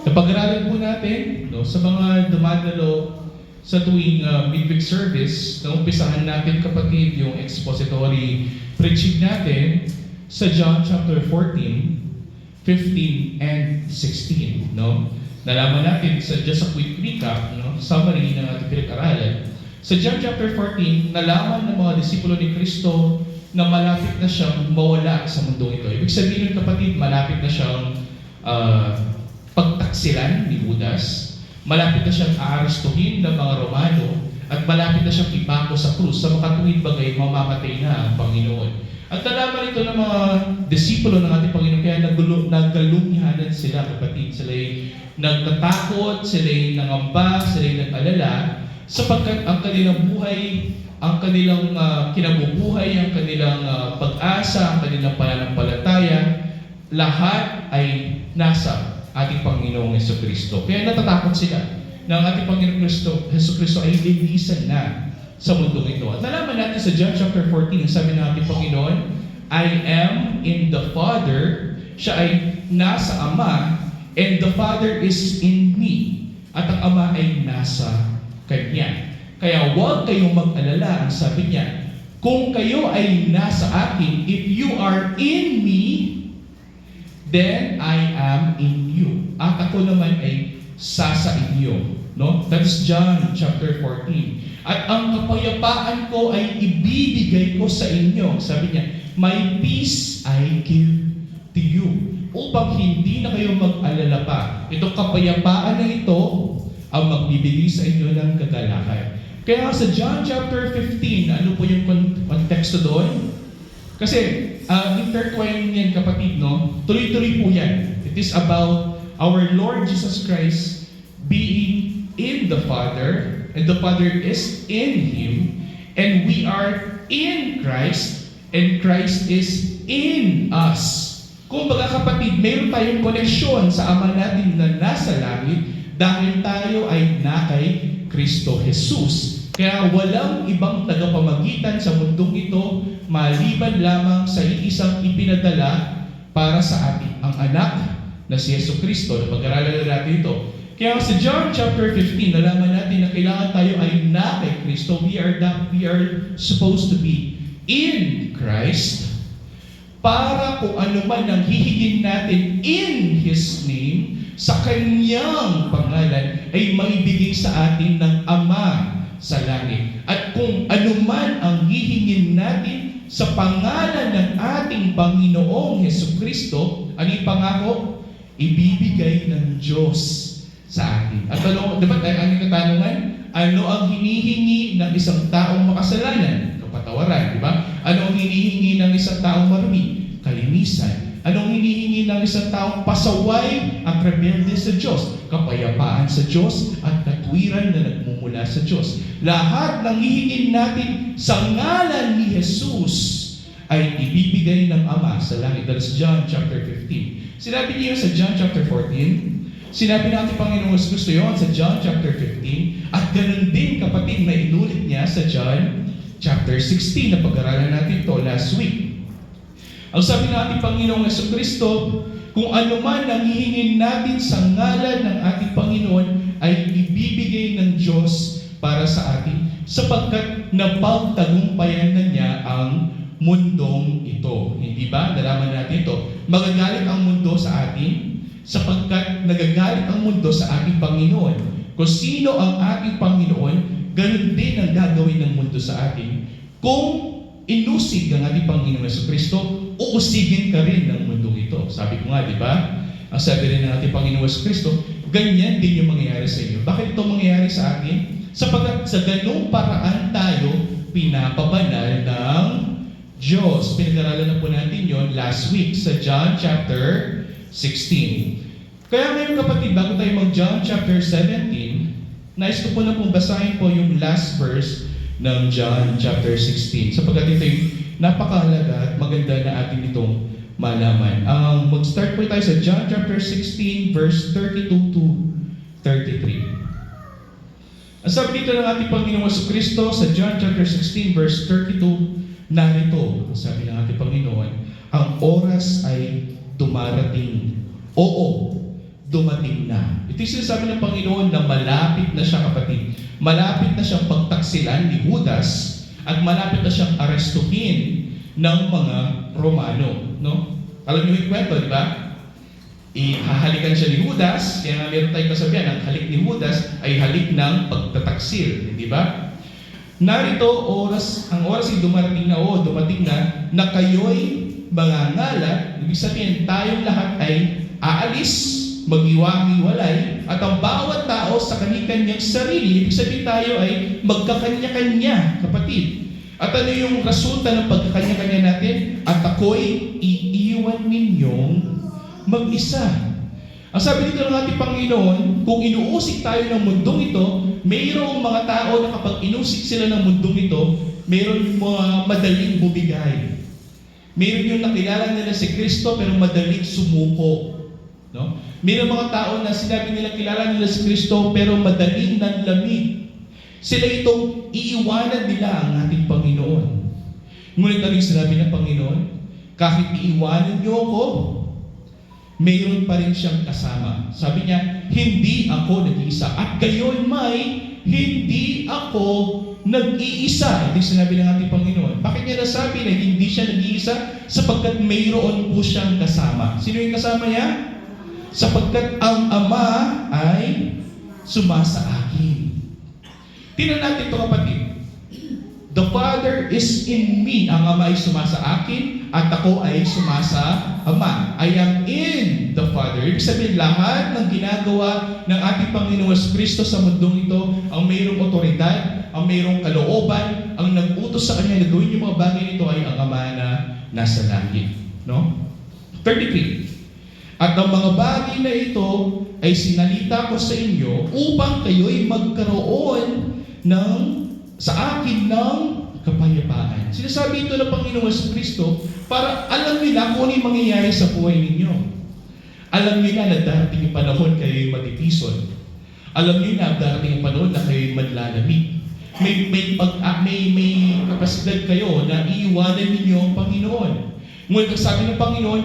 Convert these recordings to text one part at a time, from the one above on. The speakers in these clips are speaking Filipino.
Napag-aralan po natin sa mga dumadalo sa tuwing midweek service, na umpisahan natin kapatid yung expository preaching natin sa John chapter 14, 15, and 16. Nalaman natin just a quick recap, summary ng ating pinag-aralan. Sa John chapter 14, nalaman ng mga disipulo ni Kristo na malapit na siyang mawala sa mundong ito. Ibig sabihin kapatid, malapit na siyang pagtaksilan ni Judas, malapit na siyang aarestuhin ng mga Romano, at malapit na siyang ipako sa krus. Sa makatuwid bagay, mamamatay na ang Panginoon. At nalaman ito ng mga disipulo ng ating Panginoon, kaya naggalunghanan sila kapatid. Sila'y nagtatakot, sila'y nangamba, sila'y nag-alala, sapagkat ang kanilang buhay, ang kanilang kinabubuhay, ang kanilang pag-asa, ang kanilang pananampalataya, lahat ay nasa ating Panginoong Jesucristo. Kaya natatakot sila na ang ating Panginoong Jesucristo ay lilisan na sa mundong ito. At nalaman natin sa John chapter 14, sabi ng ating Panginoon, I am in the Father, siya ay nasa Ama, and the Father is in me, at ang Ama ay nasa Kanya. Kaya huwag kayong mag-alala, ang sabi niya, kung kayo ay nasa akin, if you are in me, then I am in you. At ako naman ay sa inyo. That is John chapter 14. At ang kapayapaan ko ay ibibigay ko sa inyo. Sabi niya, my peace I give to you. Upang hindi na kayo mag-alala pa. Itong kapayapaan na ito ang magbibigay sa inyo ng kagalakan. Kaya sa John chapter 15, ano po yung konteksto doon? Kasi intertwined yan kapatid, tuloy-tuloy po yan. It is about our Lord Jesus Christ being in the Father, and the Father is in Him, and we are in Christ, and Christ is in us. Kung baga kapatid, mayroon tayong koneksyon sa Ama natin na nasa langit dahil tayo ay na kay Kristo Jesus. Kaya walang ibang tagapamagitan sa mundong ito maliban lamang sa iisang ipinadala para sa atin, ang anak na si Jesucristo. Napag-aralan natin ito. Kaya sa John chapter 15, nalaman natin na kailangan tayo ay na kay Kristo. We are supposed to be in Christ para kung ano man ang hihingin natin in His name, sa Kanyang pangalan, ay maibigay sa atin ng Ama sa langit. At kung anuman ang hihingin natin sa pangalan ng ating Panginoong Jesucristo, ang ipangako, ibibigay ng Diyos sa atin. At dapat ang katanungan, ano ang hinihingi ng isang taong makasalanan? Kapatawaran, di ba? Ano ang hinihingi ng isang taong marumi? Kalinisan. Anong hinihingi ng isang taong pasaway at rebelde sa Diyos? Kapayapaan sa Diyos at katwiran na nagmumula sa Diyos. Lahat ng hihingin natin sa ngalan ni Jesus ay ibibigay ng Ama sa langit. That's John chapter 15. Sinabi niyo sa John chapter 14, sinabi natin Panginoong Kristo yun sa John chapter 15, at ganun din kapatid na inulit niya sa John chapter 16 na pag-aralan natin ito last week. Ang sabi natin Panginoong Kristo, kung ano man ang hihingin natin sa ngalan ng ating Panginoon ay ibibigay ng Diyos para sa atin, sapagkat napagtagumpayan na niya ang mundong ito. Hindi ba? Nalaman natin ito. Magagalit ang mundo sa atin sapagkat nagagalit ang mundo sa ating Panginoon. Kung sino ang ating Panginoon, ganun din ang gagawin ng mundo sa atin. Kung inusig ang ating Panginoon Kristo, uusigin ka rin ng mundong ito. Sabi ko nga, di ba? Ang sabi rin ng ating Panginoon Kristo, ganyan din yung mangyayari sa inyo. Bakit ito mangyayari sa atin? Sapagkat sa ganung paraan tayo pinapabanal ng Diyos. Pinag-aralan na po natin yon last week sa John chapter 16. Kaya ngayon kapatid, bago tayo mag-John chapter 17, nais ko po na pong basahin po yung last verse ng John chapter 16. Sapagkat ito yung napakahalaga at maganda na atin itong malaman. Mag-start po tayo sa John chapter 16 verse 32 to 33. Ang sabi dito ng ating Panginoong Kristo sa John chapter 16 verse 32, narito, sabi ng ating Panginoon, ang oras ay dumarating. Oo, dumating na. Ito yung sinasabi ng Panginoon na malapit na siya, kapatid. Malapit na siyang pagtaksilan ni Judas at malapit na siyang arestuhin ng mga Romano. No? Alam niyo yung kwento, di ba? Ihahalikan siya ni Judas, kaya nga meron tayong kasabihan, ang halik ni Judas ay halik ng pagtataksil, di ba? Narito, ang oras ay dumating na kayo'y mangangalat. Ibig sabihin, tayong lahat ay aalis, mag-iwang-iwalay, at ang bawat tao sa kanya-kanyang sarili. Ibig sabihin tayo ay magkakanya-kanya, kapatid. At ano yung resulta ng pagkakanya-kanya natin? At ako'y iiwan ninyong mag-isa. Ang sabi dito ng ating Panginoon, kung inuusik tayo ng mundong ito, mayroong mga tao na kapag inusik sila ng mundong ito, mayroong mga madaling bumigay. Mayroon yung nakilala nila si Kristo pero madaling sumuko. No? Mayroong mga tao na sinabi nila kilala nila si Kristo pero madaling nanlamig. Sila itong iiwanan nila ang ating Panginoon. Ngunit ang sinabi ng Panginoon, kahit iiwanan niyo ako, mayroon pa rin siyang kasama. Sabi niya, hindi ako nag-iisa. At gayon may, hindi ako nag-iisa. Ito sinabi ng ating Panginoon. Bakit niya nasabi na hindi siya nag-iisa? Sapagkat mayroon po siyang kasama. Sino yung kasama niya? Sapagkat ang Ama ay sumasa akin. Tingnan natin ito, kapatid. The Father is in me. Ang Ama ay sumasa akin at ako ay sumasa Ama. I am in the Father. Ibig sabihin, lahat ng ginagawa ng ating Panginoon Kristo sa mundong ito, ang mayroong otoridad, ang mayroong kalooban, ang nag-utos sa Kanya na gawin yung mga bagay nito ay ang Ama na nasa langit. No? 33. At ang mga bagay na ito ay sinalita ko sa inyo upang kayo'y magkaroon sa akin ng kapayapaan. Sinasabi ito ng Panginoon Kristo para alam nila kung ano yung mangyayari sa buhay ninyo. Alam nila na darating yung panahon kayo'y matitison. Alam nila na darating yung panahon na kayo'y manlalamig. May kapasidad kayo na iiwanan ninyo ang Panginoon. Ngunit ang sabi ng Panginoon,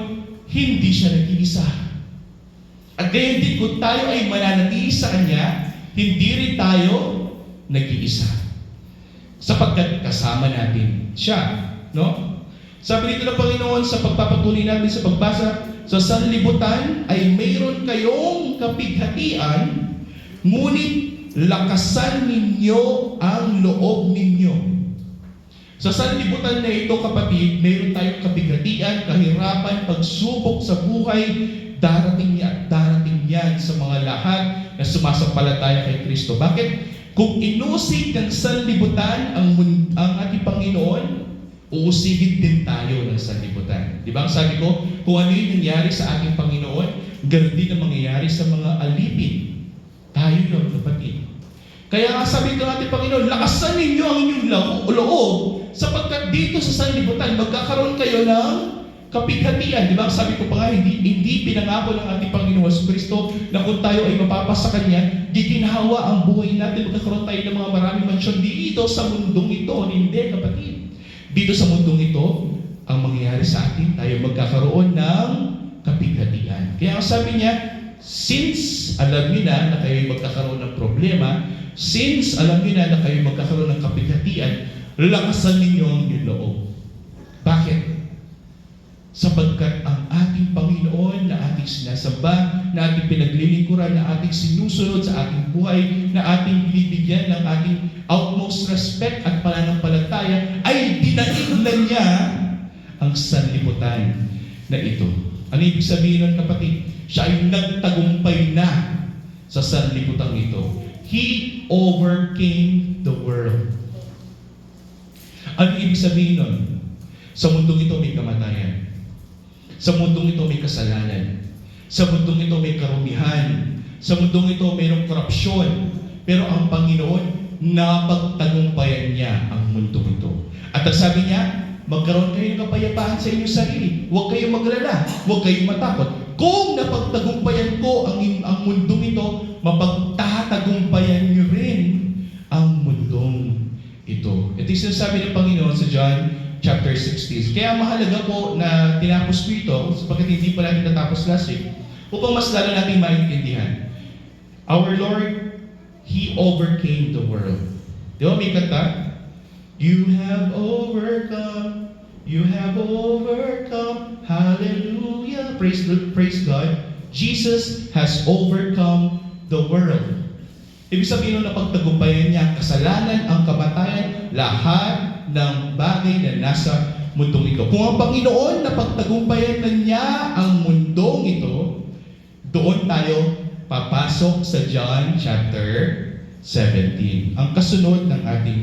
hindi siya nag-iisa. At gayon din kung tayo ay mananatili sa Kanya, hindi rin tayo nag-iisa. Sapagkat kasama natin siya. No? Sabi dito ng Panginoon sa pagpapatuloy natin sa pagbasa, sa sanlibutan ay mayroon kayong kapighatian, ngunit lakasan ninyo ang loob ninyo. Sa sanlibutan na ito, kapatid, mayroon tayong kapighatian, kahirapan, pagsubok sa buhay, darating yan sa mga lahat na sumasampalataya kay Kristo. Bakit? Kung inusig ng sanlibutan ang ating Panginoon, uusigin din tayo ng sanlibutan. Di ba? Ang sabi ko, kung ano yung nangyari sa ating Panginoon, ganoon din ang mangyayari sa mga alipin. Tayo yun, kapatid. Kaya nga sabi ko natin, Panginoon, lakasan ninyo ang inyong loob sapagkat dito sa sanlibutan, magkakaroon kayo ng kapighatian. Di ba? Sabi ko pa nga, hindi pinangako ng ating Panginoon Kristo na kung tayo ay mapapasa Kanya, giginhawa ang buhay natin, magkakaroon tayo ng mga maraming mansyon dito sa mundong ito. Hindi, kapatid. Dito sa mundong ito, ang mangyayari sa atin, tayo magkakaroon ng kapighatian. Kaya ang sabi niya, since alam niyo na kayo magkakaroon ng problema, since alam niyo na kayo magkakaroon ng kapighatian, lakasan ninyo ang inyong loob. Bakit? Sapagkat ang ating Panginoon na ating sinasamba, na ating pinaglilingkuran, na ating sinusunod sa ating buhay, na ating binibigyan ng ating utmost respect at pananampalataya, ay dinaig na niya ang sanlibutan na ito. Ano ibig sabihin ng kapatid? Siya ay nagtagumpay na sa sanlibutan ito. He overcame the world. Ano ibig sabihin nun? Sa mundong ito may kamatayan. Sa mundong ito may kasalanan. Sa mundong ito may karumihan. Sa mundong ito mayroong korupsyon. Pero ang Panginoon, napagtagumpayan niya ang mundong ito. At ang sabi niya, magkaroon kayo ng kapayapaan sa inyong sarili. Huwag kayong maglala. Huwag kayong matakot. Kung napagtagumpayan ko ang mundong ito, mapagtatagumpayan niyo rin ang mundong ito. Ito yung sinasabi ng Panginoon sa John chapter 16. Kaya mahalaga po na tinapos ko ito, sapagkat hindi pa natin natapos last week. upang mas lalo natin maintindihan. Our Lord, He overcame the world. Di ba may kanta? You have overcome, you have overcome, hallelujah. Praise God. Jesus has overcome the world. Ibig sabihin na pagtagumpayan niya ang kasalanan, ang kamatayan, lahat ng bagay na nasa mundong ito. Kung ang Panginoon na pagtagumpayan na niya ang mundong ito, doon tayo papasok sa John chapter 17. Ang kasunod ng ating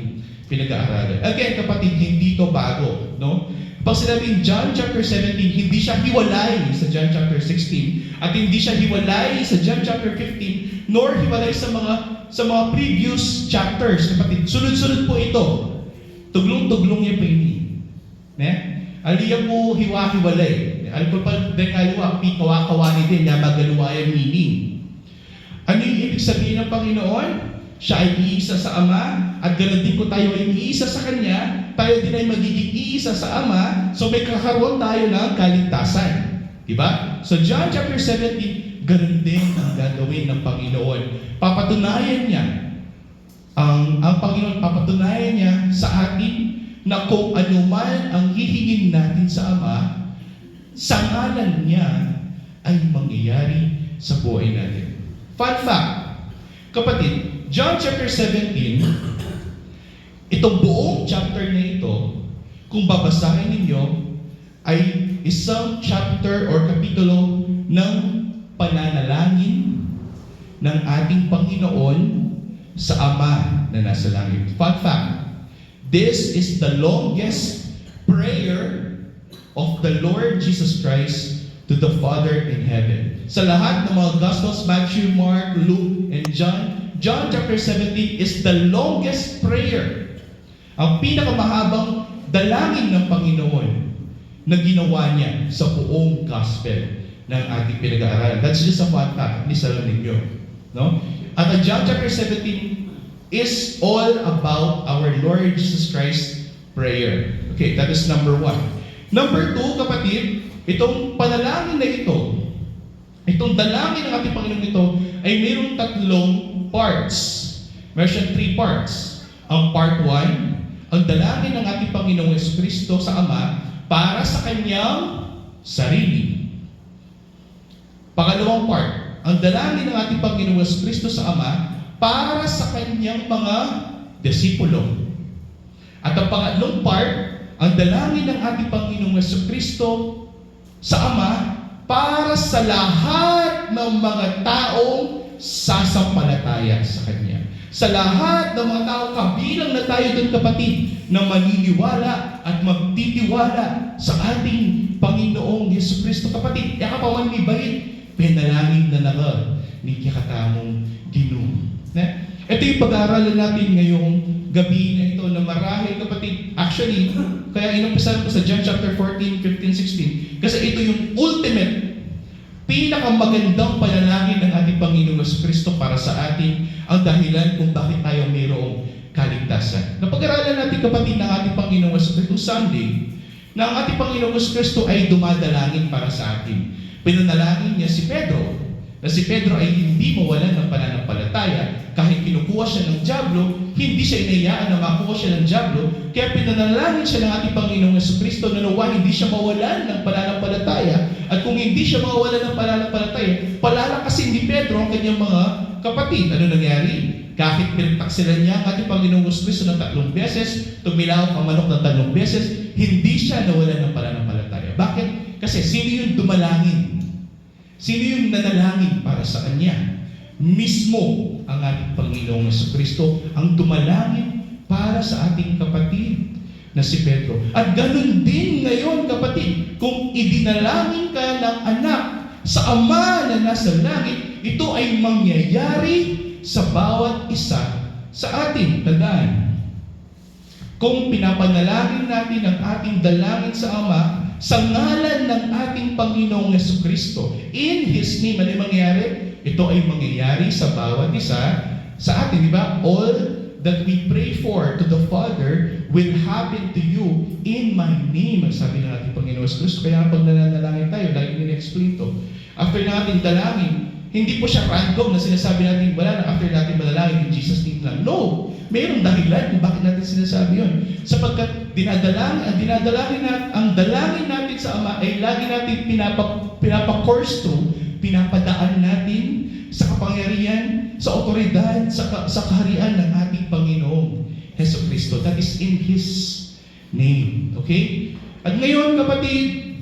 pinag-aaralan. Again, kapatid, hindi ito bago, no? Pag sinabing John chapter 17, hindi siya hiwalay sa John chapter 16 at hindi siya hiwalay sa John chapter 15 nor hiwalay sa mga previous chapters, kapatid. Sunod-sunod po ito. Tuglong-tuglong niya pa ini. Ne? Aliya po hiwa-hiwalay. Alipol pa dengaywa, pikawa-kawani din na magaluwayan meaning. Ano yung ibig sabihin ng Panginoon? Siya ay iisa sa Ama, at ganoon din ko tayo ay iisa sa Kanya, tayo din ay magiging iisa sa Ama, so may kakaroon tayo ng kaligtasan. Diba? So John chapter 17, ganoon din ang gagawin ng Panginoon. Papatunayan niya, ang Panginoon papatunayan niya sa atin na kung anuman ang hihingin natin sa Ama, sa ngalan niya ay mangyayari sa buhay natin. Fun fact, kapatid, John chapter 17, itong buong chapter na ito, kung babasahin ninyo, ay isang chapter or kapitulo ng pananalangin ng ating Panginoon sa Ama na nasa langit. Fun fact, this is the longest prayer of the Lord Jesus Christ to the Father in heaven. Sa lahat ng mga Gospels, Matthew, Mark, Luke, and John chapter 17 is the longest prayer. Ang pinakamahabang dalangin ng Panginoon na ginawa niya sa buong gospel ng ating pinag-aaralan. That's just a fun fact. Hindi sa alam ninyo. No? At ang John chapter 17 is all about our Lord Jesus Christ prayer. Okay, that is number 1. Number 2, kapatid, itong panalangin na ito, itong dalangin ng ating Panginoon ito, ay mayroong 3 parts. Meron siyang 3 parts. Ang part 1, ang dalangin ng ating Panginoong Jesucristo sa Ama para sa kanyang sarili. Pangalawang part, ang dalangin ng ating Panginoong Jesucristo sa Ama para sa kanyang mga disipulo. At ang pangatlong part, ang dalangin ng ating Panginoong Jesucristo sa Ama para sa lahat ng mga taong sasampalataya sa Kanya. Sa lahat ng mga tao, kabilang na tayo doon, kapatid, na maniniwala at magtitiwala sa ating Panginoong Jesucristo. Kapatid, yakapaman ni Bayit, penalangin na naga ni kakatamong Ginoo. Ito yung pag-aaralan natin ngayong gabi na ito na marahil, kapatid, actually, kaya inumpisahan ko sa John chapter 14, 15, 16, kasi ito yung ultimate pinakamagandang panalangin ng ating Panginoong Jesucristo para sa atin, ang dahilan kung bakit tayo mayroong kaligtasan. Napag-aralan natin, kapatid, ng ating Panginoong Jesucristo Sunday, na ang ating Panginoong Jesucristo ay dumadalangin para sa atin. Pinanalangin niya si Pedro, na si Pedro ay hindi mawalan ng pananampalataya. Kahit kinukuha siya ng dyablo, hindi siya inayaan na makuha siya ng dyablo, kaya pinanalangin siya ng ating Panginoong Jesucristo na nawa hindi siya mawalan ng pananampalataya. At kung hindi siya mawalan ng pananampalataya, palalakasin ni Pedro ang kanyang mga kapatid. Ano nangyari? Kahit pinagtaksilan niya ang ating Panginoong Jesucristo ng 3 beses, tumilaw ang manok ng 3 beses, hindi siya nawalan ng pananampalataya. Bakit? Kasi sino yung dumalangin? Sino yung nanalangin para sa Kanya? Mismo ang ating Panginoong Jesucristo ang dumalangin para sa ating kapatid na si Pedro. At ganun din ngayon, kapatid, kung idinalangin ka ng anak sa Ama na nasa langit, ito ay mangyayari sa bawat isa sa atin. Tandaan, kung pinapanalangin natin ang ating dalangin sa Ama, sa ngalan ng ating Panginoong Jesucristo, in His name, ano yung mangyayari? Ito ay mangyayari sa bawat isa sa atin, di ba? All that we pray for to the Father will happen to you in my name, sabi ng ating Panginoong Jesucristo. Kaya pag nananalangin tayo, lagi nila-explain to. after natin dalangin, hindi po siya random na sinasabi natin, wala na, after natin manalangin in Jesus' name lang. No! Mayroong dahilan kung bakit natin sinasabi yun. Sapagkat ang dalangin natin sa Ama ay lagi natin pinapa-course through, pinapadaan natin sa kapangyarihan, sa otoridad, sa kaharian ng ating Panginoong Heso Kristo. That is in His name. Okay? At ngayon, kapatid,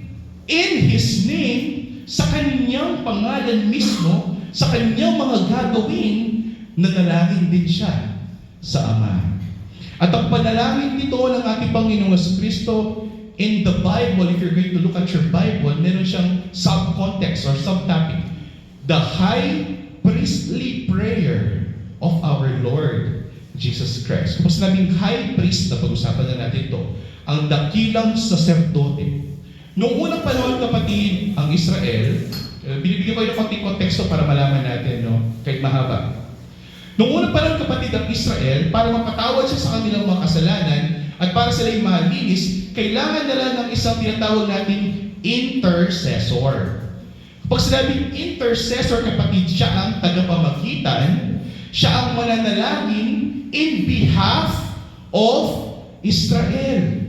in His name, sa Kanyang pangalan mismo, sa Kanyang mga gagawin, nanalangin din siya sa Ama. At ang panalangin dito ng ating Panginoong Kristo, in the Bible, if you're going to look at your Bible, meron siyang subcontext or subtopic. The high priestly prayer of our Lord Jesus Christ. Kung sinabing high priest, na pag-usapan na natin ito, ang dakilang saserdote. Noong unang panahon, kapatid, ang Israel, binibigyan ko yung konting konteksto para malaman natin, no? Kahit mahaba. Noong unang panahon, kapatid, ang Israel, para mapatawad siya sa kanilang mga kasalanan at para sila'y malinis, kailangan nila ng isang tinatawag natin intercessor. Kapag sinabing intercessor, kapatid, siya ang tagapamagitan, siya ang mananalangin in behalf of Israel.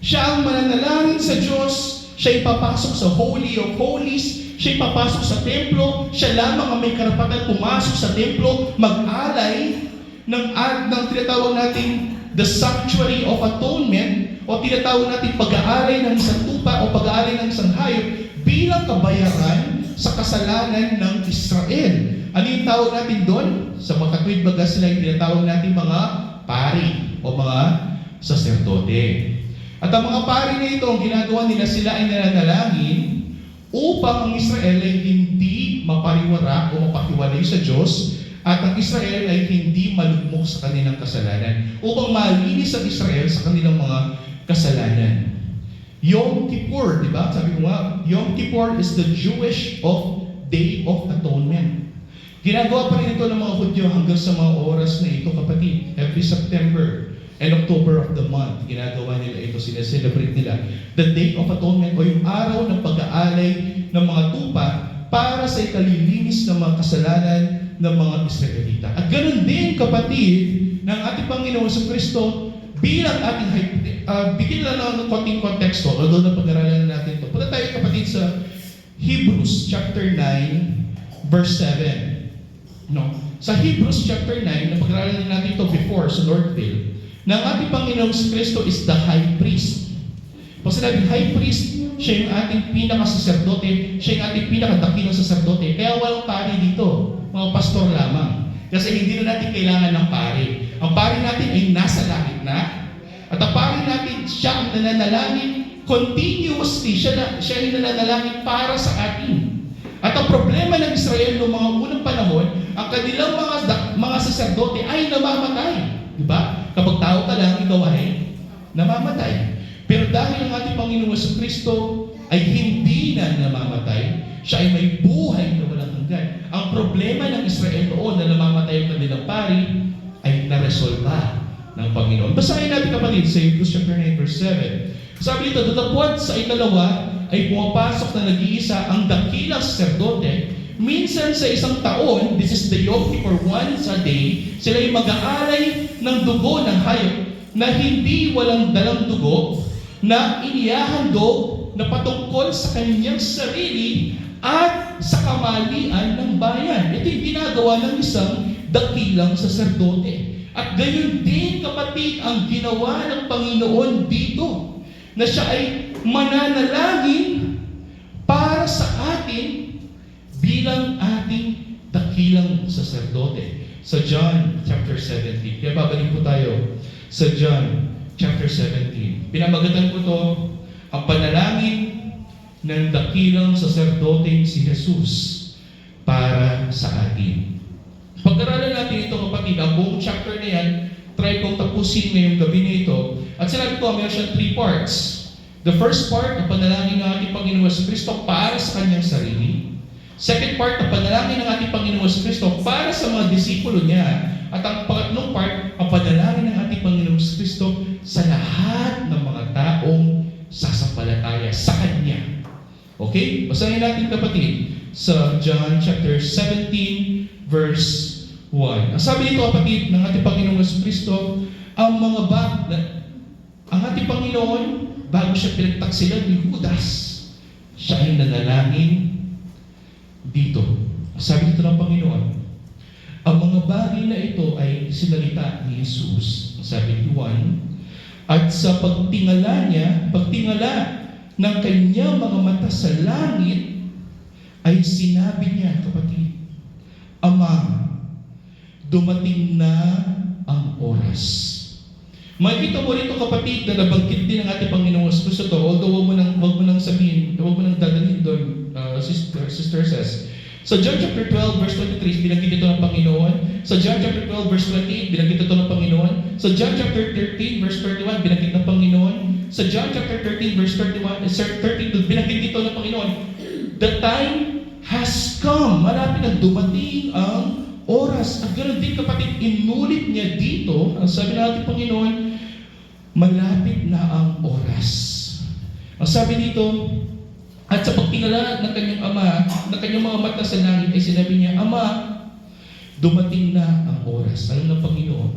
Siya ang mananalangin sa Diyos, siya ipapasok sa Holy of Holies, siya ipapasok sa templo, siya lamang ang may karapatan pumasok sa templo, mag-alay ng tinatawag natin the Sanctuary of Atonement, o tinatawag natin pag-aalay ng isang tupa o pag-aalay ng isang hayop bilang kabayaran sa kasalanan ng Israel. Ano yung tawag natin doon? Sa mga katuwid baga sila yung tinatawag natin mga pari o mga saserdote. At ang mga pari na ito, ang ginagawa nila, sila ay nananalangin upang ang Israel ay hindi mapariwara o mapakiwalay sa Diyos at ang Israel ay hindi malugmok sa kanilang kasalanan upang malinis ang Israel sa kanilang mga kasalanan. Yom Kippur, di ba? Sabi ko nga, Yom Kippur is the Jewish Day of Atonement. Ginagawa pa rin ito ng mga Hudyo hanggang sa mga oras na ito, kapatid. Every September and October of the month, ginagawa nila ito, sineselebrate nila. The Day of Atonement o yung araw ng pag-aalay ng mga tupa para sa ikalilinis ng mga kasalanan ng mga Israelita. At ganun din, kapatid, ng ating Panginoon sa Kristo, bilang ating bigyan lang ng konting konteksto, although na pag-aralan natin ito. Punta tayo, kapatid, sa Hebrews chapter 9, verse 7. No? Sa Hebrews chapter 9, na pag-aralan natin ito before sa Northville, na ang ating Panginoong Kristo is the high priest. Pag sinabing high priest, siya yung ating pinaka-saserdote, siya yung ating pinaka-dakilang saserdote. Kaya walang pari dito, mga pastor lamang. Kasi hindi na natin kailangan ng pari. Ang pari natin ay nasa langit na. At ang pari natin, siya ang nananalangin continuously. Siya yung nananalangin para sa atin. At ang problema ng Israel noong mga unang panahon, ang kanilang mga saserdote ay namamatay. Diba? Kapag tao ka lang, ikaw ay namamatay. Pero dahil ang ating Panginoon sa Kristo ay hindi na namamatay, siya ay may buhay na walang hanggan. Ang problema ng Israel noon na namamatay ang kanilang pari ay naresolba ng Panginoon. Basahin natin, kapatid, sa Hebrews chapter 9 verse 7. Sabi dito, datapwat sa ikalawa ay pumapasok na nag-iisa ang dakilang saserdote. Minsan sa isang taon, this is the Yom Kippur, once a day, sila ay mag-aalay ng dugo ng hayop na hindi walang dalang dugo, na inihahandog na patungkol sa kanyang sarili at sa kamalian ng bayan. Ito yung ginagawa ng isang dakilang saserdote. At gayon din, kapatid, ang ginawa ng Panginoon dito, na siya ay mananalangin para sa atin bilang ating dakilang saserdote. Sa John chapter 17. Kaya babalik po tayo sa John chapter 17. Pinamagatan ko to, ang panalangin ng dakilang saserdoteng si Jesus para sa atin. Pag-aralan natin ito, kapatid, ang buong chapter na yan, try kong tapusin ngayong gabi na ito. At sinabi ko, meron siyang 3 parts. The first part, ang panalangin ng ating Panginoon sa Kristo para sa kanyang sarili. Second part, ang panalangin ng ating Panginoon sa Kristo para sa mga disipulo niya. At ang pangatlong part, ang panalangin ng ating Panginoon sa Kristo sa lahat ng mga taong sasampalataya sa Kanya. Okay? Basahin natin, kapatid. sa John chapter 17 verse 1. Ang sabi dito kapatid ng ating Panginoong Jesucristo, ang ating Panginoon, bago siya pinagtaksilan ni Judas, siya ay nanalangin dito. Sabi dito ng Panginoon, ang mga bagay na ito ay sinalita ni Jesus, sabi ni Juan, at sa pagtingala ng kanyang mga mata sa langit, ay sinabi niya, kapatid, Ama, dumating na ang oras. Makikita mo rito kapatid na nabanggit din ng ating Panginoong Jesucristo to, although wag mo nang sabihin, wag mo nang dadalhin doon, Sister says. Sa John chapter 12 verse 23, binanggit ito ng Panginoon. Sa John chapter 12 verse 28, binanggit ito ng Panginoon. Sa John chapter 13 verse 31, binanggit ng Panginoon. Sa John chapter 13 verse 32, binanggit ito ng Panginoon. The time has come. Malapit na dumating ang oras. At ganoon din kapatid, inulit niya dito, ang sabi ng ating Panginoon, malapit na ang oras. Ang sabi dito, at sa pagtingala ng kanyang ama, ng kanyang mga mata sa langit, ay sinabi niya, Ama, dumating na ang oras. Alam ng Panginoon,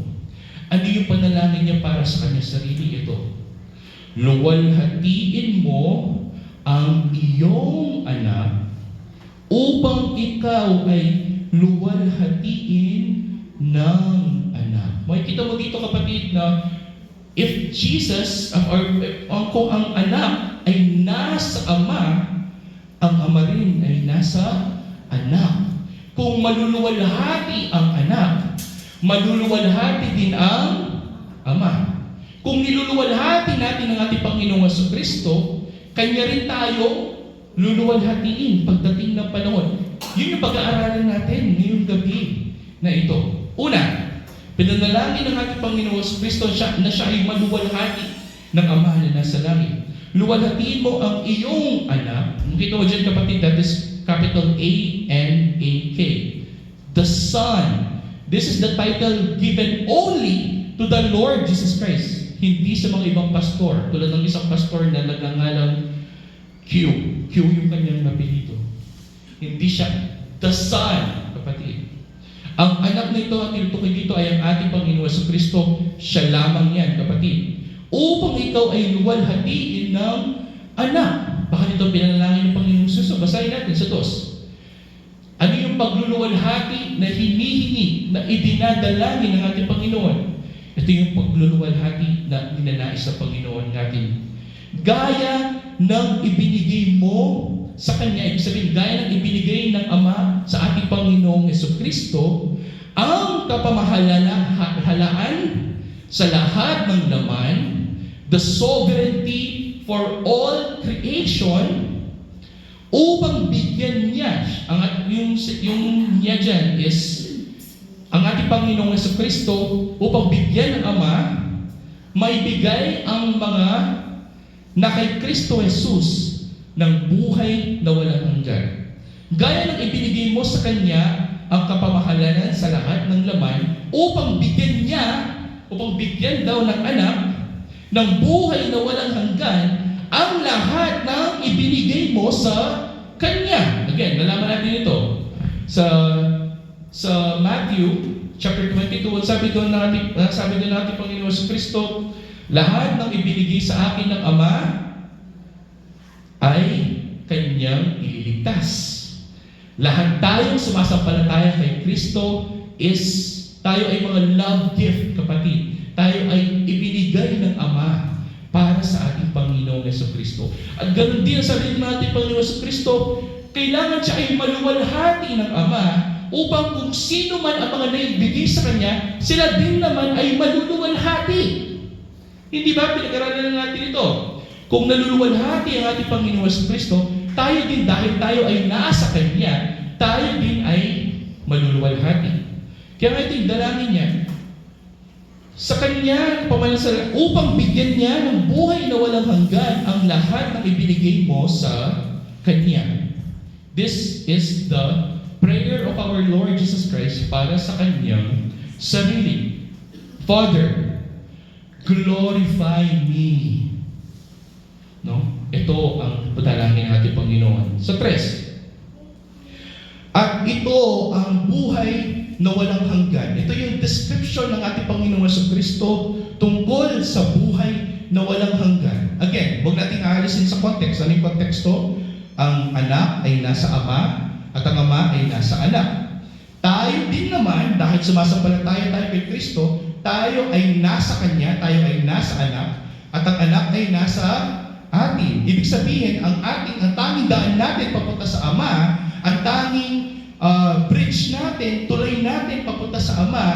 ano yung panalangin niya para sa kanyang sarili? Ito, luwalhatiin mo ang iyong anak upang ikaw ay luwalhatiin ng anak. Makikita mo dito kapatid na if Jesus, kung ang anak ay nasa ama, ang ama rin ay nasa anak. Kung maluluwalhati ang anak, maluluwalhati din ang ama. Kung niluluwalhati natin ang ating Panginoong Jesucristo, kanya rin tayo luluwalhatiin pagdating ng panahon. Yun yung pag-aaralan natin ngayong gabi na ito. Una, pinanalangin ng ating Panginoon Jesucristo na siya ay maluwalhati ng Ama na nasa langit. Luwalhatiin mo ang iyong anak. Makita mo dyan kapatid, that is capital A-N-A-K. The Son. This is the title given only to the Lord Jesus Christ. Hindi sa mga ibang pastor. Tulad ng isang pastor na nagngangalang Q. Q yung kanyang napilito. Hindi siya the Son, kapatid. Ang anak nito at tinutukoy dito ay ang ating Panginoon Jesucristo. Siya lamang yan, kapatid. Upang ikaw ay luwalhatiin ng anak. Bakit ito pinanalangin ng Panginoon Jesucristo? Basahin natin sa 2. Ano yung pagluluwalhati na hinihingi, na idinadalangin ng ating Panginoon? Ito yung pagluluwalhati na ninanais sa Panginoon natin. Gaya ng ibinigay mo sa Kanya, ibig sabihin, gaya ng ibinigay ng Ama sa ating Panginoong Jesucristo, ang kapamahalaan sa lahat ng laman, the sovereignty for all creation, upang bigyan niya, yung niya dyan is, ang ating Panginoong Jesucristo, upang bigyan ng Ama, maibigay ang mga na kay Kristo Jesus ng buhay na walang hanggan. Gaya ng ibinigay mo sa Kanya ang kapamahalanan sa lahat ng laman upang bigyan daw ng anak ng buhay na walang hanggan ang lahat ng ibinigay mo sa Kanya. Again, nalaman natin ito sa Matthew chapter 22, sabi doon natin Panginoon Jesucristo, lahat ng ibinigay sa akin ng Ama ay Kanyang ililigtas. Lahat tayong sumasampalataya kay Kristo tayo ay mga love gift, kapatid. Tayo ay ibinigay ng Ama para sa ating Panginoong Jesucristo. At ganoon din ang sabi natin Panginoong Jesucristo, kailangan siya ay maluwalhati ng Ama upang kung sino man ang mga naibigay sa Kanya, sila din naman ay maluluwalhati. Hindi ba pinag-aralan natin ito? Kung naluluwalhati ang ating Panginoon Jesucristo, tayo din dahil tayo ay nasa Kanya, tayo din ay maluluwalhati. Kaya nga ito yung dalangin niya, sa Kanya, upang bigyan niya ng buhay na walang hanggan ang lahat ng ibinigay mo sa Kanya. This is the prayer of our Lord Jesus Christ para sa Kanyang sarili. Father, glorify me. No? Ito ang patalangin ng ating Panginoon. Sa 3, At ito ang buhay na walang hanggan. Ito yung description ng ating Panginoong Jesucristo tungkol sa buhay na walang hanggan. Again, huwag nating aalisin sa context. Ano yung konteksto? Ang anak ay nasa ama at ang ama ay nasa anak. Tayo din naman, dahil sumasampalataya tayo kay Kristo, tayo ay nasa Kanya, tayo ay nasa anak, at ang anak ay nasa atin. Ibig sabihin, ang tanging daan natin papunta sa ama, ang tanging bridge natin, tulay natin papunta sa ama,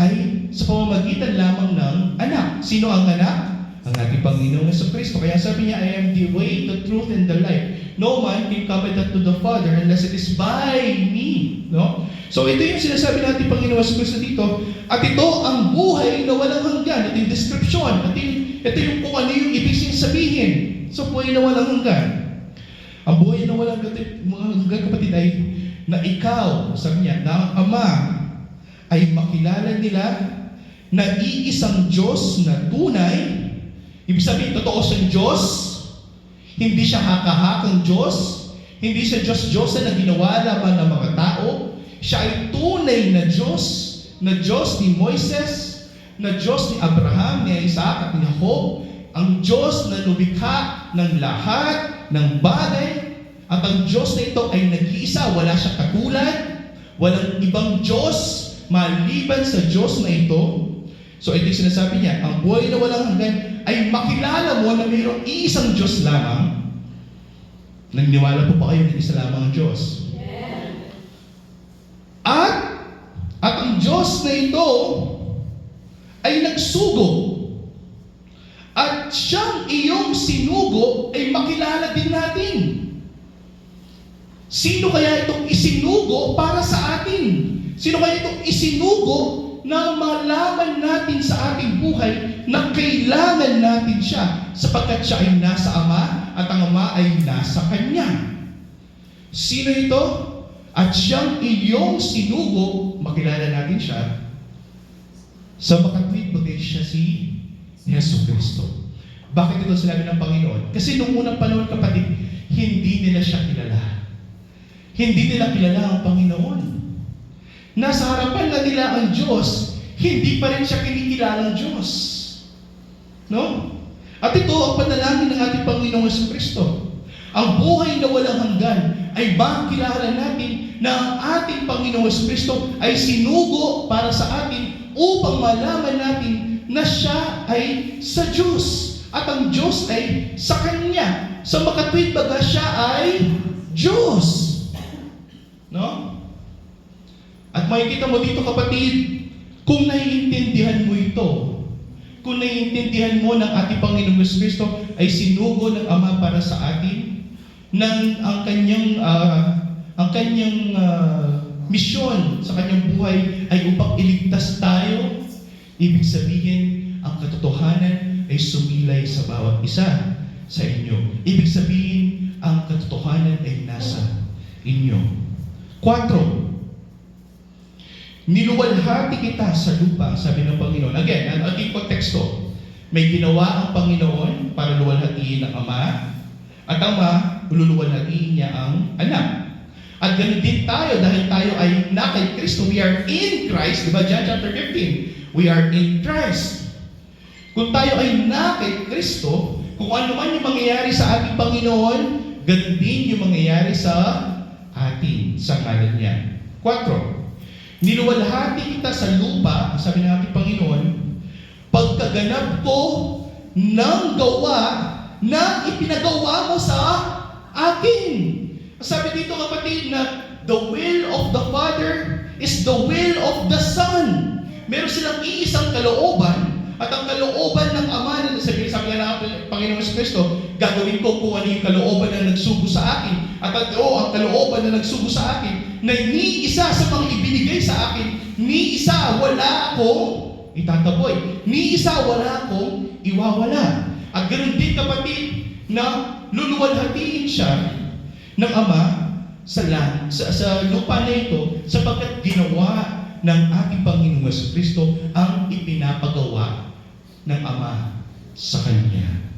ay sa pamamagitan lamang ng anak. Sino ang anak? Ang ating Panginoong Jesucristo. Kaya sabi niya, I am the way, the truth, and the life. No man can come to the Father unless it is by me. No? So ito yung sinasabi natin Panginoong Jesucristo dito. At ito ang buhay na walang hanggan. Ito yung description. At ito yung kung ano yung ibig sabihin. So buhay na walang hanggan. Ang buhay na walang hanggan, kapatid, ay na ikaw, sabi niya, na ang Ama ay makilala nila na iisang Diyos na tunay. Ibig sabihin, totoo siyang Diyos. Hindi siya haka-hakang Diyos. Hindi siya Diyos na ginawa lamang ng mga tao. Siya ay tunay na Diyos ni Moises, na Diyos ni Abraham, ni Isaac at ni Jacob, ang Diyos na lumikha ng lahat ng bagay. At ang Diyos na ito ay nag-iisa, wala siyang katulad, walang ibang Diyos maliban sa Diyos na ito. So ito yung sinasabi niya, ang buhay na walang hanggan ay makilala mo na mayroong iisang Diyos lamang. Naniniwala po ba kayo na isa lamang ang Diyos? Yeah. At ang Diyos na ito ay nagsugo. At siyang iyong sinugo ay makilala din natin. Sino kaya itong isinugo para sa atin? Sino kaya itong isinugo na malaman natin sa ating buhay na kailangan natin siya sapagkat siya ay nasa Ama at ang Ama ay nasa Kanya? Sino ito? At siyang iyong sinugo, makilala natin siya sa makatwid bagay siya si Jesucristo. Bakit ito sinabi ng Panginoon? Kasi nung unang panahon, kapatid, hindi nila siya kilala. Hindi nila kilala ang Panginoon. Nasa harapan na nila ang Diyos, hindi pa rin siya kinikilalang Diyos. No? At ito ang panalangin ng ating Panginoong Jesucristo. Ang buhay na walang hanggan ay makilala natin na ang ating Panginoong Jesucristo ay sinugo para sa atin upang malaman natin na siya ay sa Diyos. At ang Diyos ay sa Kanya. Sa makatwid baga siya ay Diyos. No? At makikita mo dito, kapatid, kung naiintindihan mo ito, kung naiintindihan mo ng ating Panginoong Jesucristo ay sinugo ng Ama para sa atin, ang kanyang misyon sa kanyang buhay ay upang iligtas tayo, ibig sabihin, ang katotohanan ay sumilay sa bawat isa sa inyo. Ibig sabihin, ang katotohanan ay nasa inyo. 4. Niluwalhati kita sa lupa, sabi ng Panginoon. Again, ang ating konteksto, may ginawa ang Panginoon para luwalhatiin ang Ama, at ang Ama, luluwalhatiin niya ang Anak. At ganun din tayo, dahil tayo ay na kay Kristo. We are in Christ. Diba? John chapter 15. We are in Christ. Kung tayo ay na kay Kristo, kung ano man yung mangyayari sa ating Panginoon, ganun din yung mangyayari sa atin, sa ngalan niya. 4. Niluwalhati kita sa lupa, sabi ng ating Panginoon, pagkaganap ko ng gawa na ipinagawa mo sa akin. Sabi dito, kapatid, na the will of the Father is the will of the Son. Meron silang iisang kalooban, at ang kalooban ng Ama na sabi nga ng Panginoong Jesucristo, gagawin ko kung ano yung kalooban na nagsugo sa akin. At ang kalooban na nagsugo sa akin, na ni isa sa mga ibinigay sa akin, ni isa wala akong itataboy. Ni isa wala akong iwawala. At ganoon din, kapatid, na luluwalhatiin siya ng Ama sa lupa na ito sapagkat ginawa ng ating Panginoong Jesucristo ang ipinapagawa ng Ama sa Kanya.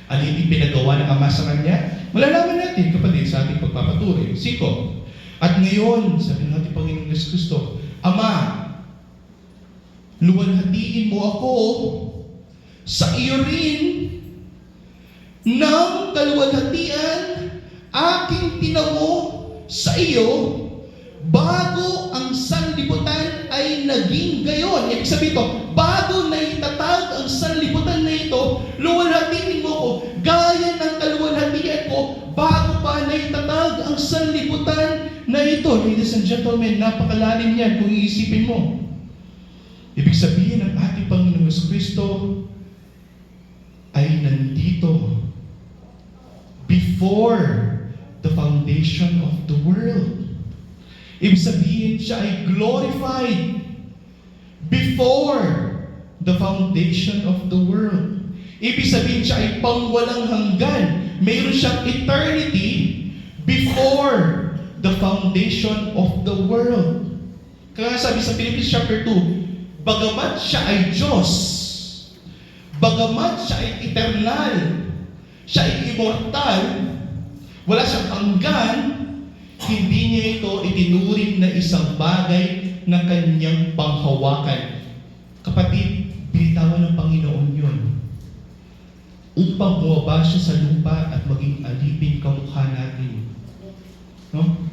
Ano yung ipinagawa ng Ama sa Kanya? Malalaman natin, kapatid, sa ating pagpapatuloy. 5. At ngayon, sabi ng ating Panginoong Yesu Kristo, Ama, luwalhatiin mo ako sa iyo rin ng kaluwalhatian aking tinamo sa iyo bago ang sanlibutan ay naging gayon. Ibig sabihin ito, bago na itatag ang sanlibutan na ito, luwalhatiin mo ko gaya ng kaluwalhatian ko bago pa na itatag ang sanlibutan na ito. Ladies and gentlemen, napakalalim yan kung iisipin mo. Ibig sabihin ng ating Panginoong Kristo ay nandito before the foundation of the world. Ibig sabihin, siya ay glorified before the foundation of the world. Ibig sabihin, siya ay pangwalang hanggan. Mayroon siyang eternity before the foundation of the world. Kaya sabi sa Philippians chapter 2, bagamat siya ay Diyos, bagamat siya ay eternal, siya ay immortal, wala siyang hanggan, hindi niya ito itinuring na isang bagay na kanyang panghawakan. Kapatid, binitawan ng Panginoon yun upang bumaba siya sa lupa at maging alipin kamukha natin. No?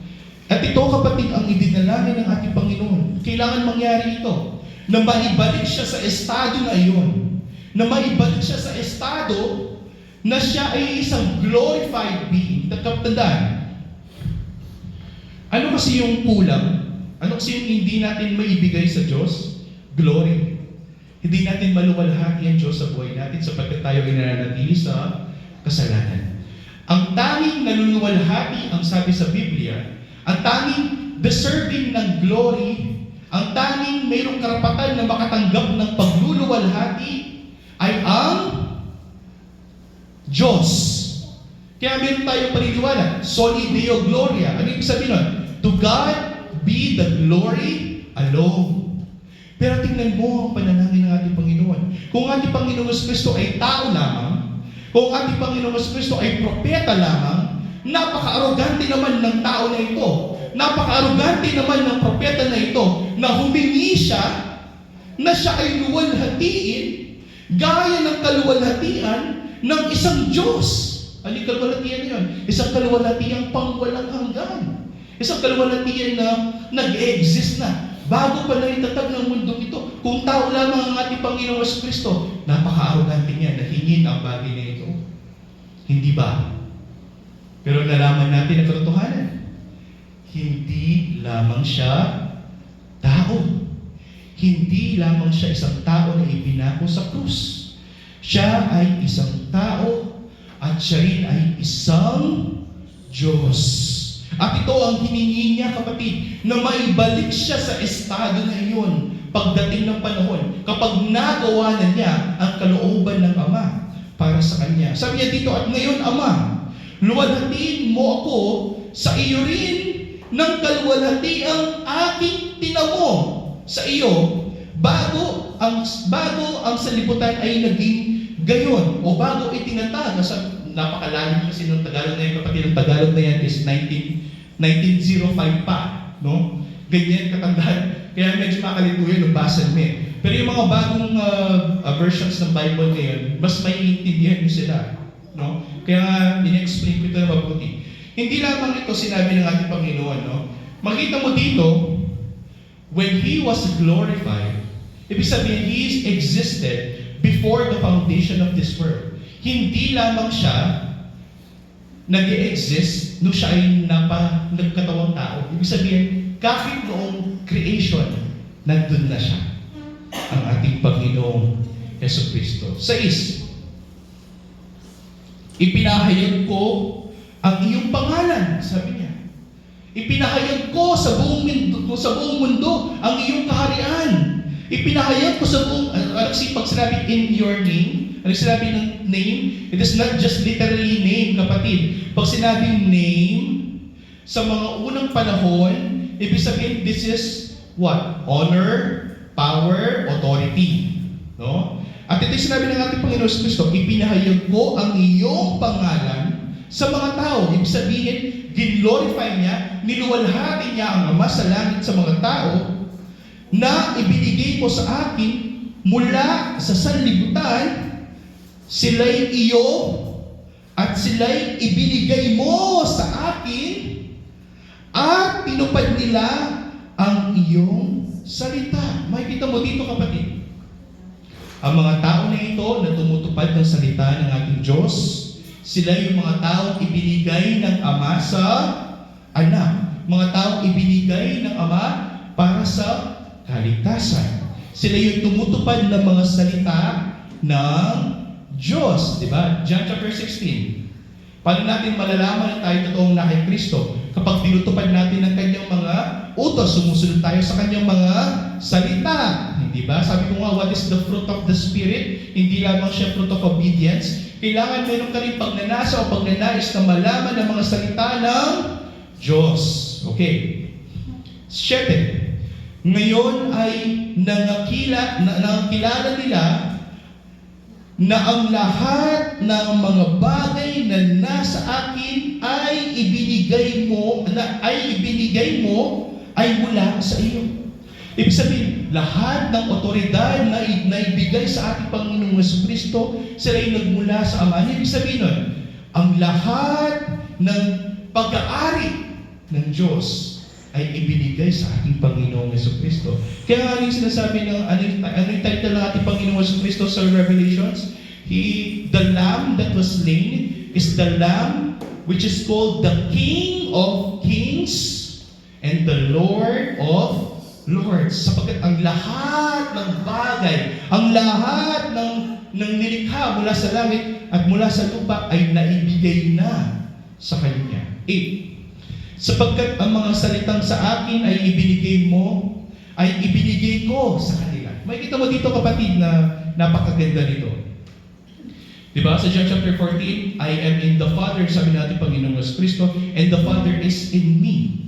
At ito, kapatid, ang idinalangin ng ating Panginoon. Kailangan mangyari ito. Na maibalik siya sa estado na iyon. Na maibalik siya sa estado na siya ay isang glorified being. Tandaan, ano kasi yung kulang? Ano kasi yung hindi natin maibigay sa Diyos? Glory. Hindi natin maluwalhati ang Diyos sa buhay natin sapagkat tayo ay nananatili sa kasalanan. Ang tanging naluluwalhati, ang sabi sa Biblia, ang tanging deserving ng glory, ang tanging mayroong karapatan na makatanggap ng pagluluwalhati ay ang Diyos. Kaya meron tayong paniniwala, Soli Deo Gloria. Ano ibig sabihin nun? To God be the glory alone. Pero tingnan mo ang panalangin ng ating Panginoon. Kung ating Panginoong Kristo ay tao lamang, kung ating Panginoong Kristo ay propeta lamang, napaka-arogante naman ng tao na ito. Napaka-arogante naman ng propeta na ito na humingi siya na siya ay luwalhatiin gaya ng kaluwalhatian ng isang Diyos. Ano yung kaluwalhatian na yun? Isang kaluwalhatian pangwalang hanggan. Isang kaluwalhatian na nag-e-exist na bago pa na itatag ng mundo ito. Kung tao lamang ang ating Panginoong Kristo, napaka-arogante niya na hingin ang bagay na ito. Hindi ba? Pero nalaman natin ang katotohanan. Hindi lamang siya tao. Hindi lamang siya isang tao na ipinako sa krus. Siya ay isang tao at siya rin ay isang Diyos. At ito ang hiningi niya, kapatid, na maibalik siya sa estado na iyon pagdating ng panahon, kapag nagawa na niya ang kalooban ng Ama para sa Kanya. Sabi niya dito, at ngayon, Ama, luwalhatiin mo ako sa iyo rin ng kaluwalhatiang aking tinamo sa iyo bago ang sanlibutan ay naging gayon o bago itinatag. Napakalalim kasi ng Tagalog na yan, kapatid. Ang Tagalog na yan is 1905 pa, no? Ganyan katandaan. Kaya medyo makalito yun, nabasa mo eh. Pero yung mga bagong versions ng Bible ngayon, mas maiintindihan nyo sila, no? Kaya in-explain ko ito na mabuti. Hindi lamang ito sinabi ng ating Panginoon, no? Makita mo dito, when He was glorified, ibig sabihin, He existed before the foundation of this world. Hindi lamang siya nag-e-exist nung siya ay nagkatawang tao. Ibig sabihin, kahit noong creation, nandun na siya. Ang ating Panginoong Yesu Kristo. 6. Ipinahayag ko ang iyong pangalan, sabi niya. Ipinahayag ko sa buong mundo ang iyong kaharian. Ipinahayag ko sa buong, pag sinabi in your name, ano sinabi ng name? It is not just literally name, kapatid. Pag sinabing name, sa mga unang panahon, ibig sabihin, this is what? Honor, power, authority. No? At ito yung sinabi ng ating Panginoon Kristo, ipinahayag ko ang iyong pangalan sa mga tao. Ibig sabihin, glorify niya, niluwalhati niya ang Ama sa langit sa mga tao na ibinigay mo sa akin mula sa sanlibutan. Sila'y iyo at sila'y ibinigay mo sa akin at tinupad nila ang iyong salita. Makikita mo dito, kapatid. Ang mga tao na ito na tumutupad ng salita ng ating Diyos, sila yung mga taong ibinigay ng Ama sa Anak. Mga taong ibinigay ng Ama para sa kaligtasan. Sila yung tumutupad ng mga salita ng Diyos. Diba? John chapter 16. Paano natin malalaman na tayo totoong na kay Kristo? Kapag tinutupad natin ang kanyang mga utos, sumusunod tayo sa kanyang mga salita. Hindi ba? Sabi ko nga, what is the fruit of the Spirit? Hindi lamang siya fruit of obedience. Kailangan meron ka rin pagnanasa o pagnanais na malaman ang mga salita ng Diyos. Okay. 7. Ngayon ay nangakilala nila na ang lahat ng mga bagay na nasa akin ay ibinigay mo ay mula sa iyo. Ibig sabihin, lahat ng otoridad na ibigay sa ating Panginoong Jesucristo, sila ay nagmula sa Ama. Ibig sabihin nun, ang lahat ng pag-aari ng Diyos ay ibinigay sa ating Panginoong Jesucristo. Kaya nga yung sinasabi ng ano yung title ng ating Panginoong Jesucristo sa Revelations? The Lamb that was slain is the Lamb which is called the King of Kings and the Lord of Lords. Sapagkat ang lahat ng bagay, ang lahat ng nilikha mula sa langit at mula sa lupa ay naibigay na sa Kanya. 8. Sapagkat ang mga salitang sa akin ay ibinigay ko sa kanila. Makikita mo dito, kapatid, na napakaganda nito. Diba? Sa John chapter 14, I am in the Father, sabi natin Panginoong Jesucristo, and the Father is in me.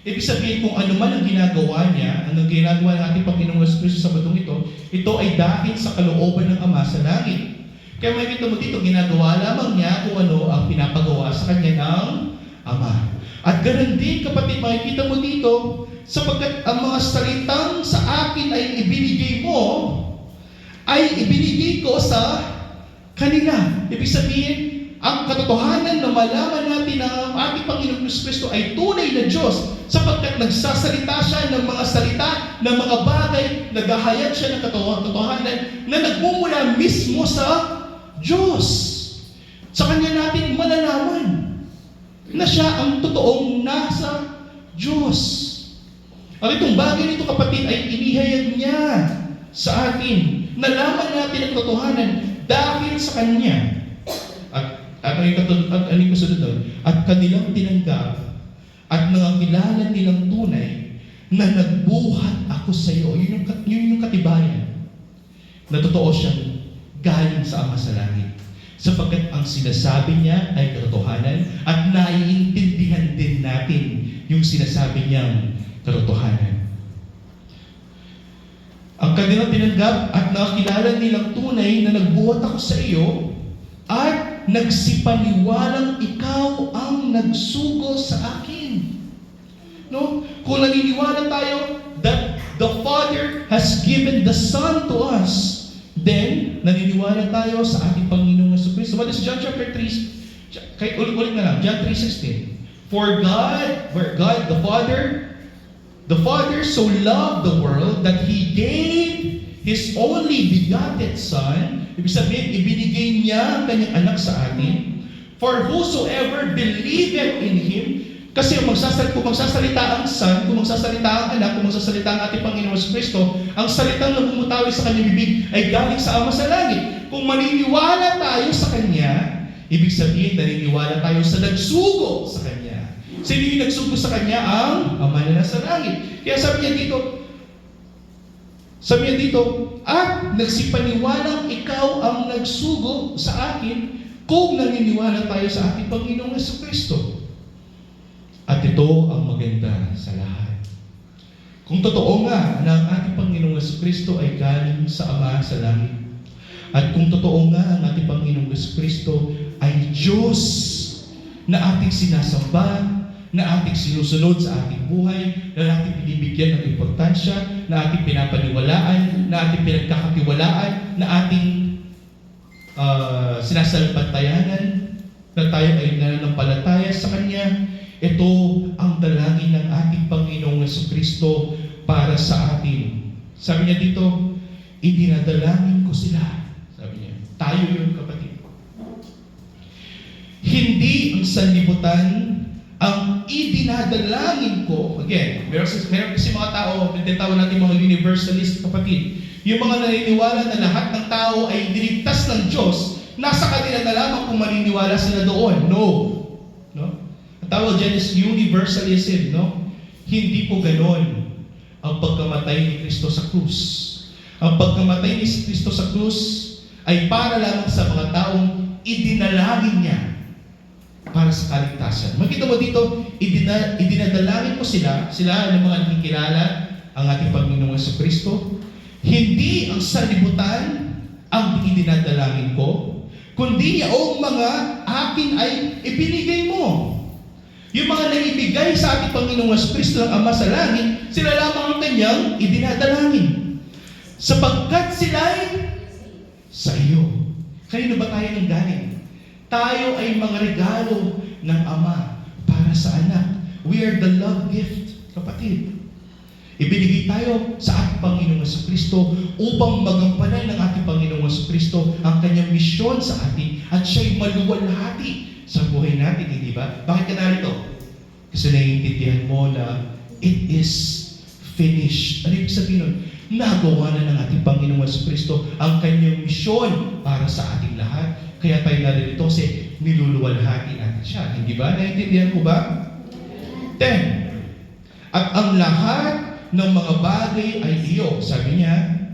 Ibig sabihin, kung ano man ang ginagawa niya, ang ginagawa ng ating Panginoong Jesucristo sa batong ito ay dahil sa kalooban ng Ama sa langit. Kaya makikita mo dito, ginagawa lamang niya kung ano ang pinapagawa sa kanya ng Ama. At ganoon din, kapatid, makikita mo dito, sapagkat ang mga salitang sa akin ay ibinigay ko sa kanila. Ibig sabihin, ang katotohanan na malaman natin na ang ating Panginoong Kristo ay tunay na Diyos sapagkat nagsasalita siya ng mga salita, ng mga bagay, naghahayag siya ng katotohanan na nagmumula mismo sa Diyos. Sa Kanya natin malalaman na siya ang totoong nasa Diyos. Ang itong bagay nito, kapatid, ay inihayag niya sa atin. Nalaman natin ang katotohanan dahil sa Kanya. At ano yung kasunod doon? At kanilang tinanggap at nangakilala nilang tunay na nagbuhat ako sa iyo. Yun yung katibayan na totoo siyang galing sa Ama sa langit. Sapagkat ang sinasabi niya ay katotohanan at naiintindihan din natin yung sinasabi niyang katotohanan. Ang kanilang tinanggap at nakakilala nilang tunay na nagbuhat ako sa iyo at nagsipaniwalang ikaw ang nagsugo sa akin. No? Kung naniniwala tayo that the Father has given the Son to us, then naniniwala tayo sa ating Panginoong Jesucristo. What is John chapter 3? Kahit ulit na lang, John 3:16. For God the Father so loved the world that He gave His only begotten Son. Ibig sabihin, ibinigay niya ang kanyang anak sa atin. For whosoever believeth in Him, kasi kung magsasalita ang Son, kung magsasalita ang anak, kung magsasalita ang ating Panginoon Kristo, ang salitang na bumutawi sa kanyang bibig ay galing sa Ama sa langit. Kung maniniwala tayo sa Kanya, ibig sabihin, naniniwala tayo sa nagsugo sa Kanya. Sino yung nagsugo sa Kanya? Ang Ama na nasa langit. Kaya sabi niya dito, at nagsipaniwalang ikaw ang nagsugo sa akin kung naniniwala tayo sa ating Panginoong Jesucristo. At ito ang maganda sa lahat. Kung totoo nga na ang ating Panginoong Jesucristo ay galing sa Ama sa langit, at kung totoo nga ang ating Panginoong Jesucristo ay Diyos na ating sinasamba, na ating sinusunod sa ating buhay, na ating binibigyan ng importansya, na ating pinapaniwalaan, na ating pinagkakatiwalaan, na ating sinasalbantayanan, na tayo ay nananampalataya sa Kanya. Ito ang dalangin ng ating Panginoong Jesucristo para sa atin. Sabi niya dito, idinadalangin ko sila. Sabi niya, tayo yun, kapatid. Hindi ang sanlibutan ang idinadalangin ko. Again, meron kasi mga tao, tinatawag natin mga universalist, kapatid. Yung mga naniniwala na lahat ng tao ay niligtas ng Diyos, nasa kanila na lamang kung maniniwala sila doon. No. Ang tawag dyan is universalism. Hindi po ganon ang pagkamatay ni Kristo sa krus. Ang pagkamatay ni Kristo sa krus ay para lamang sa mga taong idinalangin niya para sa kaligtasan. Makita mo dito, idinadalangin ko sila ng mga nakikilala ang ating Panginoong Jesucristo. Hindi ang sanlibutan ang idinadalangin ko, kundi yung mga akin ay ibinigay mo. Yung mga naibigay sa ating Panginoong Jesucristo ng Ama sa langit, sila lamang ang kanyang idinadalangin. Sapagkat sila'y sa iyo. Kanino ba tayo nang galing? Tayo ay mga regalo ng Ama para sa anak. We are the love gift, kapatid. Ibinigay tayo sa ating Panginoong Jesucristo upang magampanan ng ating Panginoong Jesucristo ang kanyang misyon sa atin at siya'y maluwalhati sa buhay natin, hindi ba? Bakit ka narito? Kasi naiintindihan mo na it is finished. Ano ibig sabihin nun? Nagawa na ng ating Panginoong Jesucristo ang kanyang misyon para sa ating lahat. Kaya tayo narito kasi niluluwalhati natin siya. Hindi ba? Naiintindihan ko ba? 10. At ang lahat ng mga bagay ay iyo. Sabi niya,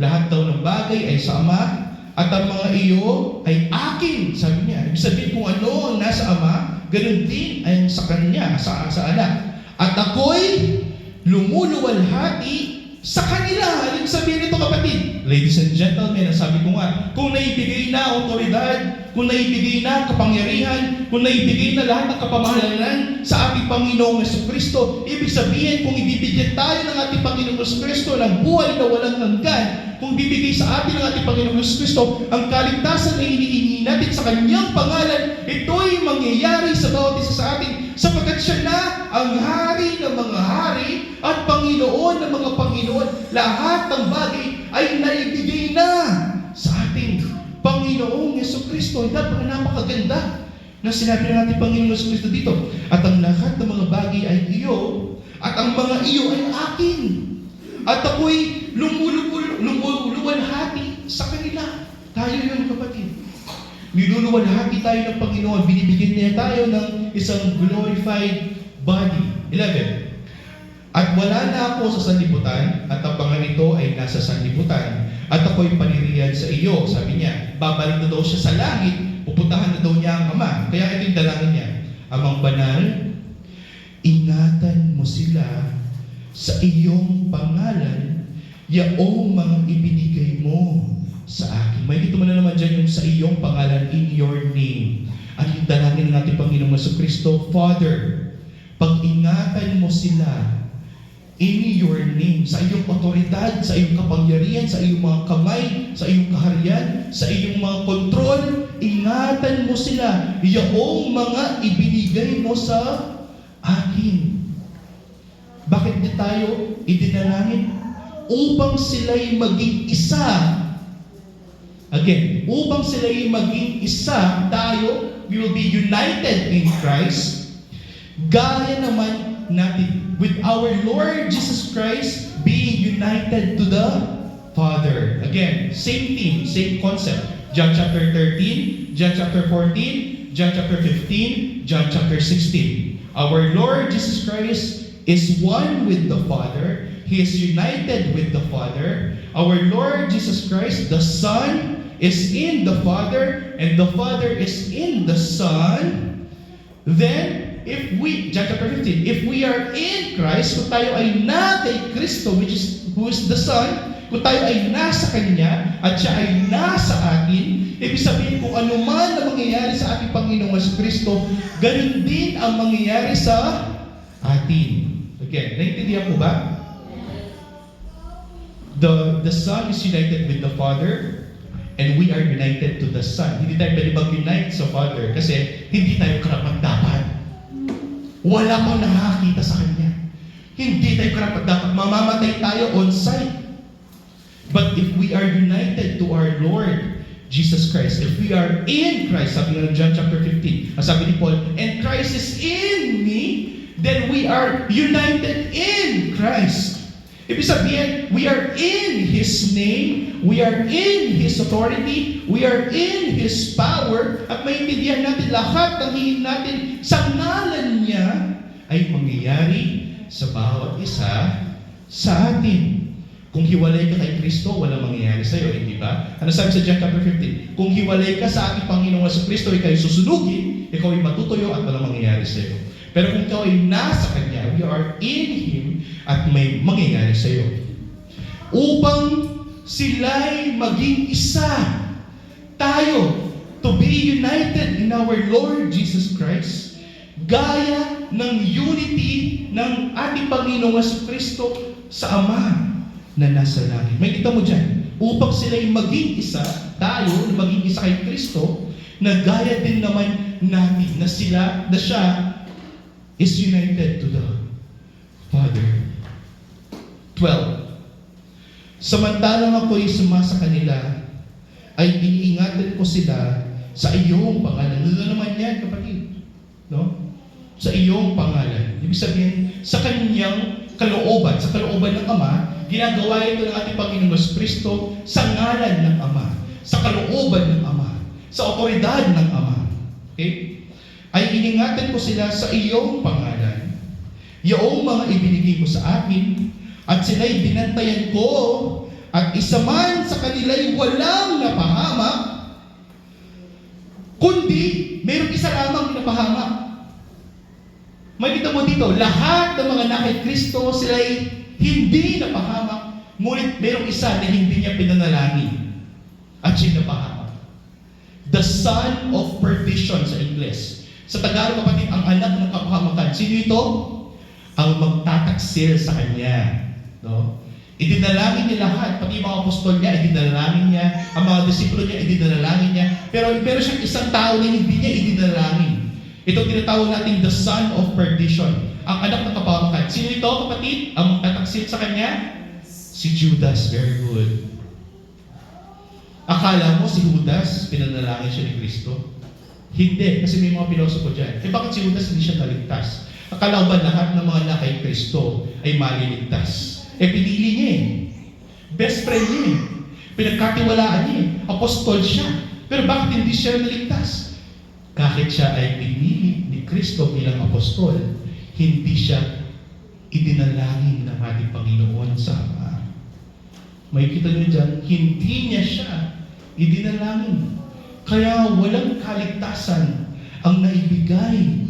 lahat daw ng bagay ay sa Ama, at ang mga iyo ay akin. Sabi niya, ibig sabihin kung ano ang nasa Ama, ganun din ay sa Kanya, sa anak. At ako'y lumuluwalhati sa kanila. Ibig sabihin nito, kapatid. Ladies and gentlemen, sabi ko nga, kung naibigay na otoridad, kung naibigay na kapangyarihan, kung naibigay na lahat ng kapamahalan sa ating Panginoong Jesucristo, ibig sabihin, kung ibibigyan tayo ng ating Panginoong Jesucristo ng buhay na walang hanggan, kung bibigay sa atin ng ating Panginoong Jesucristo ang kaligtasan na hinihingi natin sa Kanyang pangalan, ito'y mangyayari sa bawat isa sa atin, sapagkat siya na ang hari ng mga hari at Panginoon ng mga Panginoon. Lahat ng bagay ay naibigay na sa ating Panginoong Jesucristo. Napakaganda na sinabi ng ating Panginoong Jesucristo dito. At ang lahat ng mga bagay ay iyo, at ang mga iyo ay akin. At ako'y lumuluwalhati sa kanila. Tayo yun, kapatid. Niluluwalhati tayo ng Panginoon. Binibigyan niya tayo ng isang glorified body. 11. At wala na ako sa sanlibutan, at ang mga nito ay nasa sanlibutan, at ako'y paniriyan sa iyo. Sabi niya, babalik na daw siya sa langit, pupuntahan na daw niya ang Ama. Kaya ito yung dalangin niya, Amang banal, ingatan mo sila sa iyong pangalan, yaong mga ibinigay mo sa akin. May dito mo na naman dyan yung sa iyong pangalan, in your name. At yung dalangin ng ating Panginoong Jesucristo, Father, pag-ingatan mo sila in your name, sa iyong otoridad, sa iyong kapangyarihan, sa iyong mga kamay, sa iyong kaharian, sa iyong mga kontrol, ingatan mo sila, yaong mga ibinigay mo sa akin. Bakit di tayo idinalangin? Upang sila'y maging isa. Again, upang sila'y maging isa, tayo, we will be united in Christ. Gaya naman natin with our Lord Jesus Christ being united to the Father. Again, same theme, same concept. John chapter 13, John chapter 14, John chapter 15, John chapter 16. Our Lord Jesus Christ is one with the Father. He is united with the Father. Our Lord Jesus Christ, the Son, is in the Father, and the Father is in the Son. Then, if we, John chapter 15, if we are in Christ, kung tayo ay na kay Kristo, who is the Son, kung tayo ay nasa Kanya at siya ay nasa atin, ibig sabihin kung ano man na mangyayari sa ating Panginoong Jesucristo, ganun din ang mangyayari sa atin. Again, naintindihan po ba? The Son is united with the Father, and we are united to the Son. Hindi tayo pwede mag-unite sa Father kasi hindi tayo karapat-dapat. Wala pang nakakita sa Kanya. Hindi tayo karapat-dapat. Mamamatay tayo on sight. But if we are united to our Lord Jesus Christ, if we are in Christ, sabi nga ng John chapter 15, sabi ni Paul, and Christ is in me, then we are united in Christ. Ibig sabihin, we are in His name, we are in His authority, we are in His power, at maintindihan natin lahat ng hingin natin sa ngalan niya ay mangyayari sa bawat isa sa atin. Kung hiwalay ka kay Kristo, walang mangyayari sa iyo, hindi ba? Ano sabi sa John chapter 15? Kung hiwalay ka sa ating Panginoong Kristo, ikaw ay susunugin, ikaw ay matutuyo at walang mangyayari sa iyo. Pero kung ikaw ay nasa Kanya, we are in Him, at may mangyayari sa iyo. Upang sila'y maging isa, tayo, to be united in our Lord Jesus Christ, gaya ng unity ng ating Panginoong Jesucristo sa Ama na nasa langit. May kita mo dyan, upang sila'y maging isa, tayo, na maging isa kay Kristo, na gaya din naman natin, na siya is united to the Father. 12. Samantalang ako'y sumasa kanila, ay iniingatan ko sila sa iyong pangalan. Ano naman yan, kapatid? No? Sa iyong pangalan. Ibig sabihin, sa kanyang kalooban, sa kalooban ng Ama, ginagawa ito ng ating Panginoong Kristo sa ngalan ng Ama, sa kalooban ng Ama, sa otoridad ng Ama. Okay? Ay iningatan ko sila sa iyong pangalan, iyong mga ibinigay mo sa akin, at sila'y binantayan ko, at isa man sa kanila'y walang napahamak, kundi mayroong isa lamang napahamak. Makikita mo dito, lahat ng mga anak kay Kristo, sila'y hindi napahamak, ngunit mayroong isa na hindi niya pinanalangin, at siya napahamak. The son of perdition sa Ingles. Sa Tagalog, kapatid, ang anak ng kapahamakan. Sino ito? Ang magtataksil sa kanya. No? Idinalangin niya lahat, pati mga apostol niya, idinalangin niya, ang mga disipulo niya, idinalangin niya, pero siyang isang tao na hindi niya idinalangin. Ito tinatawag natin the son of perdition, ang anak ng kapahamakan. Sino ito, kapatid? Ang magtataksil sa kanya? Si Judas. Very good. Akala mo si Judas, pinanalangin siya ni Kristo? Hindi, kasi may mga pilosopo dyan. Bakit si Judas hindi siya naligtas? Akala ko ba lahat ng mga anak kay Kristo ay maliligtas? Pinili niya eh. Best friend niya eh. Pinagkatiwalaan niya eh. Apostol siya. Pero bakit hindi siya naligtas? Kahit siya ay pinili ni Kristo bilang apostol, hindi siya idinalangin ng ating Panginoon sa Ama. May kita niyo dyan, hindi niya siya idinalangin. Kaya walang kaligtasan ang naibigay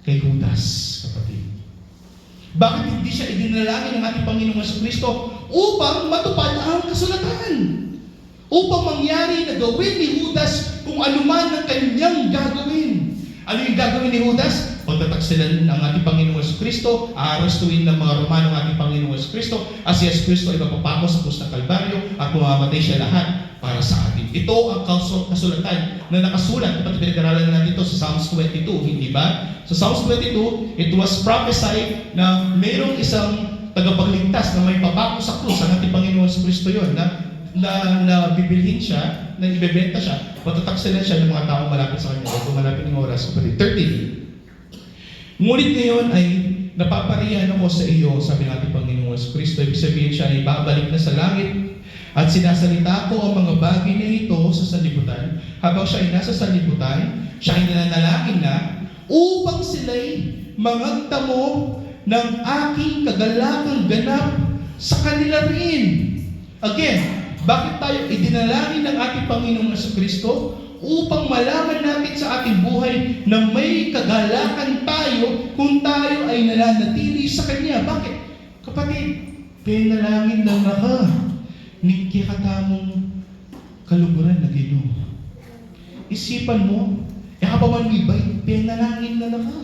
kay Judas, kapatid. Bakit hindi siya idinalangin ng ating Panginoong Jesucristo? Upang matupad ang kasulatan. Upang mangyari na gawin ni Judas kung ano man ang kanyang gagawin. Ano yung gagawin ni Judas? Pagtataksilan ng ating Panginoong Jesucristo, aarastuin ng mga Romano ng ating Panginoong Jesucristo, at si Jesucristo ay mapapako sa krus ng Kalbaryo at mamamatay siya lahat para sa atin. Ito ang kasulatan na nakasulat. Dapat pinag-aralan natin ito sa Psalms 22, hindi ba? Sa Psalms 22, it was prophesied na mayroong isang tagapagligtas na may papako sa krus. Ang ating Panginoon Jesucristo yun, na bibilhin siya, na ibebenta siya, matataksilan siya ng mga taong malapit sa kanya. Kung malapit ng oras, kapatid. 13. Ngunit ngayon ay napaparihan ako sa iyo, sabi ng ating Panginoon Jesucristo. Ibig sabihin siya ay babalik na sa langit, at sinasalita ko ang mga bagay na ito sa sanlibutan. Habang siya ay nasa sanlibutan, siya ay nananalangin na upang sila'y mangagtamo ng aking kagalakang ganap sa kanila rin. Again, bakit tayo idinalangin ng ating Panginoong Jesucristo? Upang malaman natin sa ating buhay na may kagalakan tayo kung tayo ay nananatili sa Kanya. Bakit? Kapatid, pinalangin lang na ka. ni kikatamong kaluguran na Ginoo. Isipan mo, kapaman iba'y pinalangin na naka.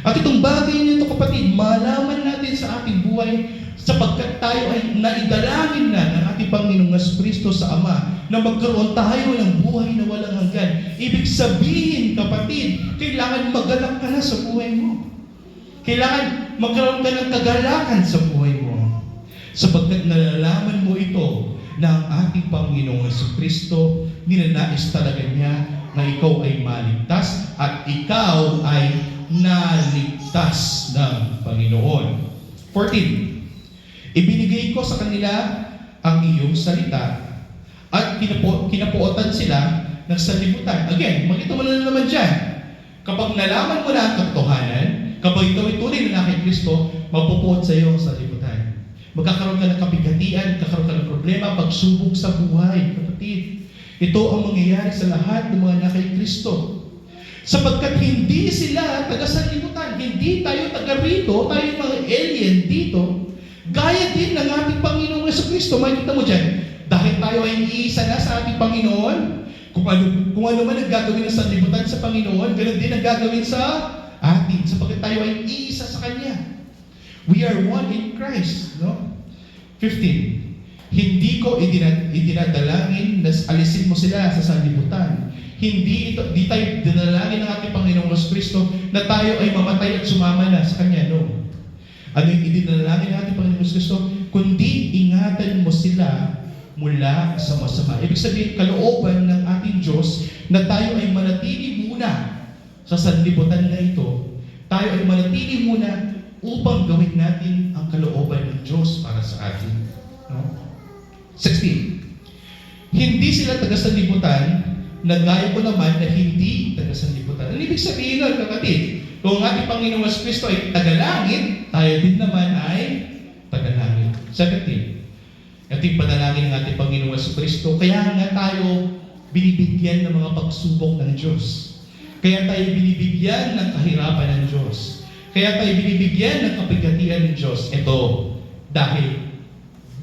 At itong bagay nito kapatid, malaman natin sa ating buhay sapagkat tayo ay naidalangin na ng ating Panginoong Kristo sa Ama na magkaroon tayo ng buhay na walang hanggan. Ibig sabihin kapatid, kailangan magalak ka na sa buhay mo. Kailangan magkaroon ka ng kagalakan sa buhay mo. Sapagkat nalalaman mo ito na ang ating Panginoong Kristo, ninanais talaga niya na ikaw ay maligtas at ikaw ay naligtas ng Panginoon. 14. Ibinigay ko sa kanila ang iyong salita at kinapuotan sila ng sanlibutan. Again, makita mo na naman dyan. Kapag nalaman mo na ang katotohanan, kapag ikaw ay tunay na kay Kristo, mapupuot sa iyo ang sanlibutan. Magkakaroon ka ng kabigatian, magkakaroon ka ng problema, pagsubok sa buhay, kapatid. Ito ang mangyayari sa lahat ng mga nakay Kristo. Sapagkat hindi sila taga-sanlibutan, hindi tayo taga rito, tayo mga alien dito, gaya din ng ating Panginoong Jesucristo. Makikita mo dyan, dahil tayo ay iisa na sa ating Panginoon, kung ano man ang gagawin ng sanlibutan sa Panginoon, ganoon din ang gagawin sa atin, sapagkat tayo ay iisa sa Kanya. We are one in Christ. No? 15. Hindi ko idinadalangin na alisin mo sila sa sanlibutan. Di tayo dinalangin ng ating Panginoong Kristo na tayo ay mamatay at sumama na sa Kanya. No. Ano yung idinalangin ng ating Panginoong Kristo? Kundi ingatan mo sila mula sa masama. Ibig sabihin, kalooban ng ating Diyos na tayo ay manatili muna sa sanlibutan na ito. Tayo ay manatili muna upang gawin natin ang kalooban ng Diyos para sa atin. No? 16. Hindi sila taga-sanlibutan na gaya ko naman na hindi taga-sanlibutan. Ano ibig sabihin nun, kapatid? Kung ang ating Panginoong Kristo ay taga-langit, tayo din naman ay taga-langit. 17. Ating panalangin ng ating Panginoong Kristo, kaya nga tayo binibigyan ng mga pagsubok ng Diyos. Kaya tayo binibigyan ng kahirapan ng Diyos. Kaya tayo binibigyan ng kapigatian ng Diyos. Ito, dahil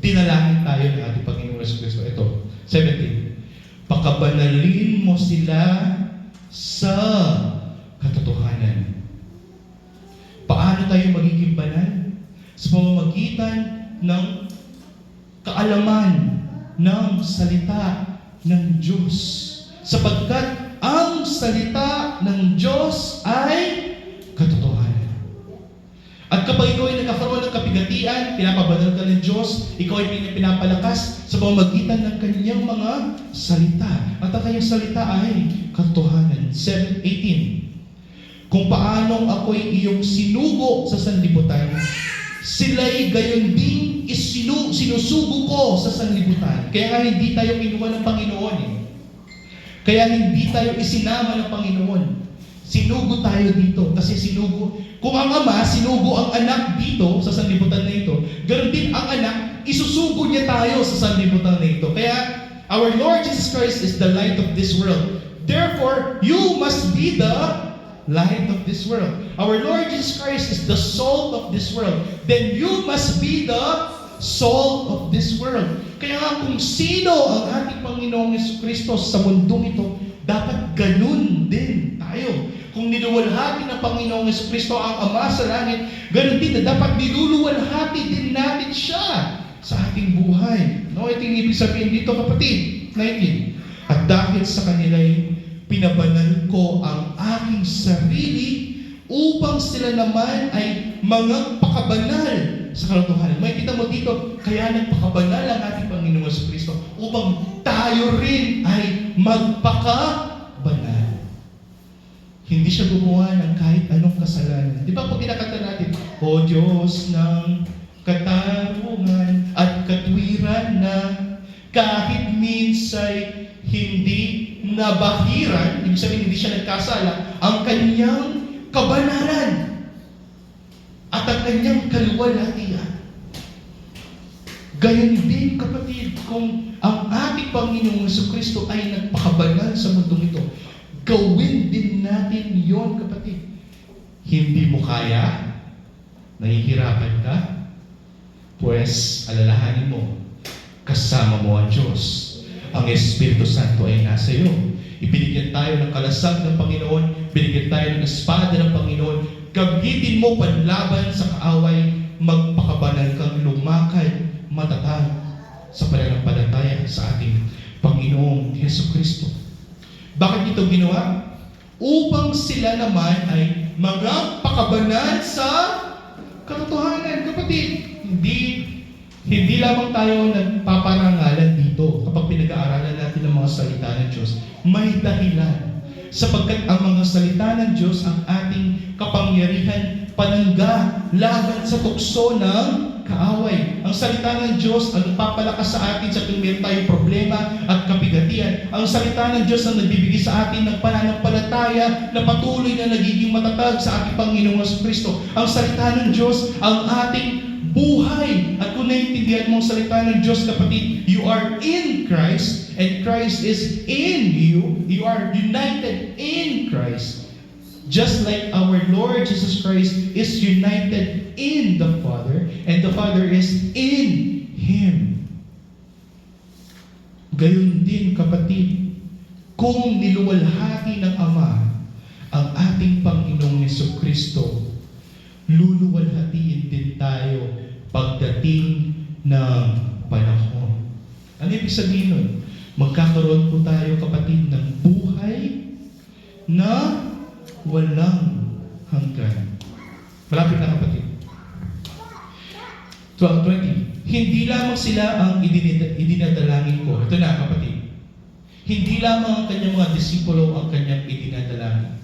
dinalangin tayo ng ating Panginoong Kristo. Ito, 17. Pakabanalin mo sila sa katotohanan. Paano tayo magiging banal? Sa pamamagitan ng kaalaman ng salita ng Diyos. Sapagkat ang salita ng Diyos ay katotohanan. At kapag ikaw ay nagkakaroon ng kapigatian, pinapabanal ka ng Diyos, ikaw ay pinapalakas sa pamamagitan ng kanyang mga salita. At ang kanyang salita ay katotohanan. 18. Kung paanong ako'y iyong sinugo sa sanlibutan, sila'y gayon din sinusugo ko sa sanlibutan. Kaya nga hindi tayo kinuha ng Panginoon. Kaya hindi tayo isinama ng Panginoon. Sinugo tayo dito. Kasi kung ang Ama, sinugo ang anak dito sa sanlibutan na ito, ganoon din ang anak, isusugo niya tayo sa sanlibutan na ito. Kaya, our Lord Jesus Christ is the light of this world. Therefore, you must be the light of this world. Our Lord Jesus Christ is the salt of this world. Then you must be the salt of this world. Kaya nga kung sino ang ating Panginoong Kristo sa mundong ito, dapat ganun din tayo. Kung niluwalhati ng Panginoong Kristo ang Ama sa langit, ganun din na dapat niluluwalhati din natin siya sa ating buhay. No, ito yung ibig sabihin dito, kapatid. 19. At dahil sa kanila'y pinabanal ko ang aking sarili upang sila naman ay mga pakabanal sa katotohanan. May kita mo dito, kaya nagpakabanal ang ating Panginoong Kristo upang tayo rin ay magpakabanal. Hindi siya gumawa ng kahit anong kasalanan. Di ba pag pinakanta natin, O Diyos ng katarungan at katwiran na kahit minsay hindi nabahiran, ibig sabihin hindi siya nagkasala, ang kanyang kabanalan at ang kanyang kaluwalhatian. Gayon din, kapatid, kung ang ating Panginoong Jesucristo ay nagpakabanal sa mundong ito, gawin din natin yon, kapatid. Hindi mo kaya? Nahihirapan ka? Pues, alalahanin mo, kasama mo ang Diyos. Ang Espiritu Santo ay nasa iyo. Ibinigyan tayo ng kalasag ng Panginoon, binigyan tayo ng espada ng Panginoon. Gamitin mo panlaban sa kaaway, magpakabanal kang lumakad, matatag sa pananampalataya sa ating Panginoong Hesukristo. Bakit ito ginawa? Upang sila naman ay magpakabanal sa katotohanan. Kapatid, hindi lamang tayo nagpaparangalan dito kapag pinag-aaralan natin ang mga salita ng Diyos. May dahilan. Sapagkat ang mga salita ng Diyos ang ating kapangyarihan panangga laban sa tukso ng kaaway. Ang salita ng Diyos ang nagpapalakas sa atin sa tuwing meron tayong problema at kabigatian. Ang salita ng Diyos ang nagbibigay sa atin ng pananampalataya na patuloy na nagiging matatag sa ating Panginoong Jesucristo. Ang salita ng Diyos ang ating buhay. At kung naiintindihan mo ang salita ng Diyos, kapatid, you are in Christ and Christ is in you. You are united in Christ. Just like our Lord Jesus Christ is united in the Father and the Father is in Him. Gayon din, kapatid, kung niluwalhati ng Ama ang ating Panginoong Jesucristo, luluwalhatiin din tayo pagdating ng panahon. Ano ibig sabihin nun? Magkakaroon po tayo, kapatid, ng buhay na walang hanggan. Malapit na, kapatid. 12:20. Hindi lamang sila ang idinadalangin ko. Ito na, kapatid. Hindi lamang ang kanyang mga disipulo ang kanyang idinadalangin.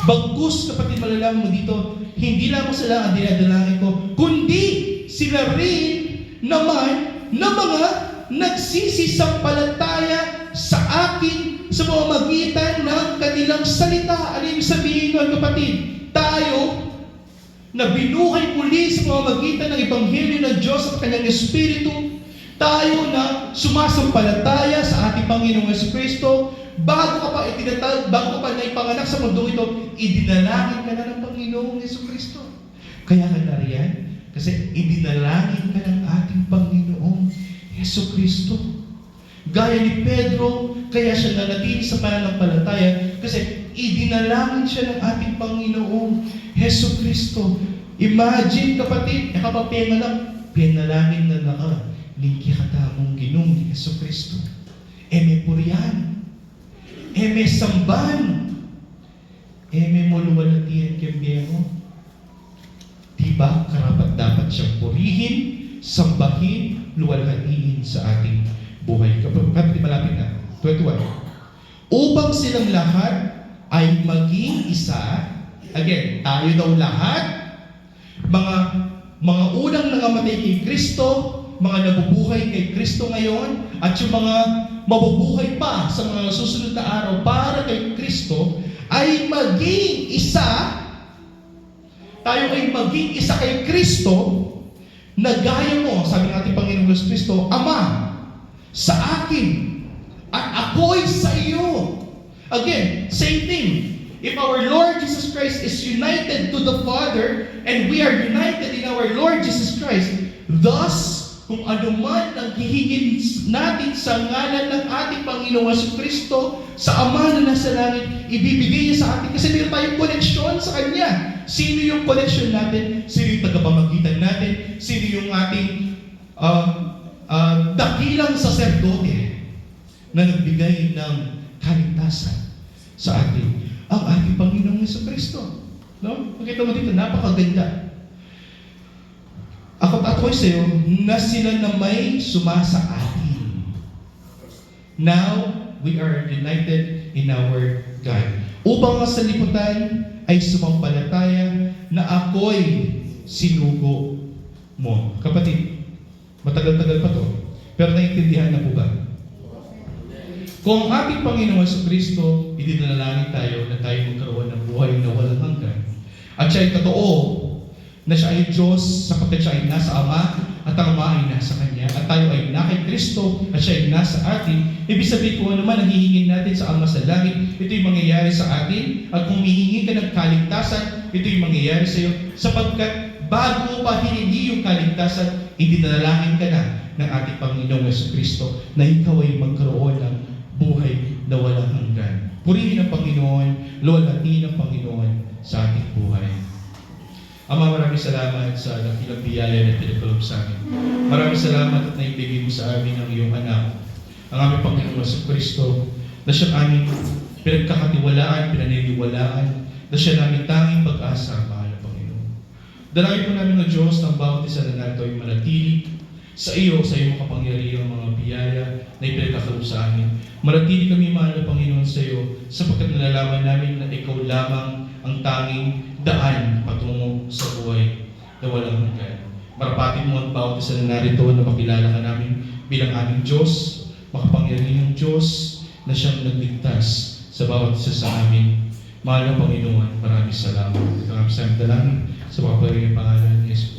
Bagkus, kapatid, malalaman mo dito, hindi lamang sila ang dinadalangin ko, kundi sila rin naman na mga nagsisisampalataya sa akin sa pamamagitan ng kanilang salita. Ano yung sabihin nun, kapatid? Tayo na binuhay muli sa pamamagitan ng Ebanghelyo ng Diyos at kanyang Espiritu, tayo na sumasampalataya sa ating Panginoong Jesucristo, bago ka pa itinatag, bago ka pa naipanganak sa mundo ito, idinalangin ka na ng Panginoong Jesucristo. Kaya ka nariyan? Kasi idinalangin ka ng ating Panginoong Jesucristo. Gaya ni Pedro, kaya siya nanatili sa pananampalataya kasi idinalangin siya ng ating Panginoong Jesucristo. Imagine, kapatid, kapag pinalangin na naka, lingki ka tamong Ginoong Jesucristo. Eme puriyan. Eme samban. Eme moluwalatian kembiyemo. Diba, karapat dapat siyang purihin, sambahin, luwalhatiin sa ating buhay. Kapatid, malapit na. 21. Upang silang lahat ay maging isa. Again, tayo daw lahat, mga unang nangamatay kay Kristo, mga nabubuhay kay Kristo ngayon, at yung mga mabubuhay pa sa mga susunod na araw para kay Kristo, ay maging isa. Tayo ay maging isa kay Kristo na gaya mo, sabi ng ating Panginoong Kristo, Ama, sa akin, at ako'y sa iyo. Again, same thing. If our Lord Jesus Christ is united to the Father, and we are united in our Lord Jesus Christ, thus, kung anuman ang hihingin natin sa ngalan ng ating Panginoong Jesucristo, sa Ama na nasa langit, ibibigay niya sa atin kasi meron tayong koneksyon sa Kanya. Sino yung koneksyon natin? Sino yung tagapamagitan natin? Sino yung ating dakilang saserdote na nagbigay ng kaligtasan sa atin? Ang ating Panginoong Jesucristo. No? Makita mo dito, napakaganda. Ako'y sa iyo na sila na may sumasa atin. Now, we are united in our God. Upang sa liputan ay sumampalataya na ako'y sinugo mo. Kapatid, matagal-tagal pa to. Pero naiintindihan na po ba? Kung ang ating Panginoong Jesucristo, idinalangin tayo na tayo magkaroon ng buhay na walang hanggan. At siya ay totoo na siya ay Diyos sapagkat siya ay nasa Ama at ang Ama ay nasa Kanya at tayo ay na kay Kristo at siya ay nasa atin. Ibig sabihin kung ano man ang hihingin natin sa Ama sa langit, ito yung mangyayari sa atin. At kung hihingi ka ng kaligtasan, ito yung mangyayari sa iyo sapagkat bago pa hiningi yung kaligtasan, idinalangin ka na ng ating Panginoong Jesucristo na ikaw ay magkaroon ng buhay na walang hanggan. Purihin ang Panginoon, luwalhatiin ang Panginoon sa ating buhay. Ama, maraming salamat sa dakilang biyaya na pinagkaloob sa amin. Maraming salamat at naibigay mo sa amin ang iyong anak, ang aming Panginoong Jesucristo, na siyang aming pinagkakatiwalaan, pinaniniwalaan, na siya namin tanging pag-asa, mahal na Panginoon. Dalangin po namin ng Diyos ng bawat isa na narito ay manatili sa iyong makapangyarihang mga biyaya na ipinagkakalob sa amin. Manatili kami, mahal na Panginoon, sa iyo, sapagkat nalalaman namin na ikaw lamang ang tanging daan patungo sa buhay na walang hanggan. Marapatin mo ang bawat isa na narito na makilala ka namin bilang aming Diyos, makapangyarihang Diyos na siyang nagligtas sa bawat isa sa amin. Mahal na Panginoon, maraming salamat. Ito ang aming dalangin sa makapangyarihang pangalan ni Jesus.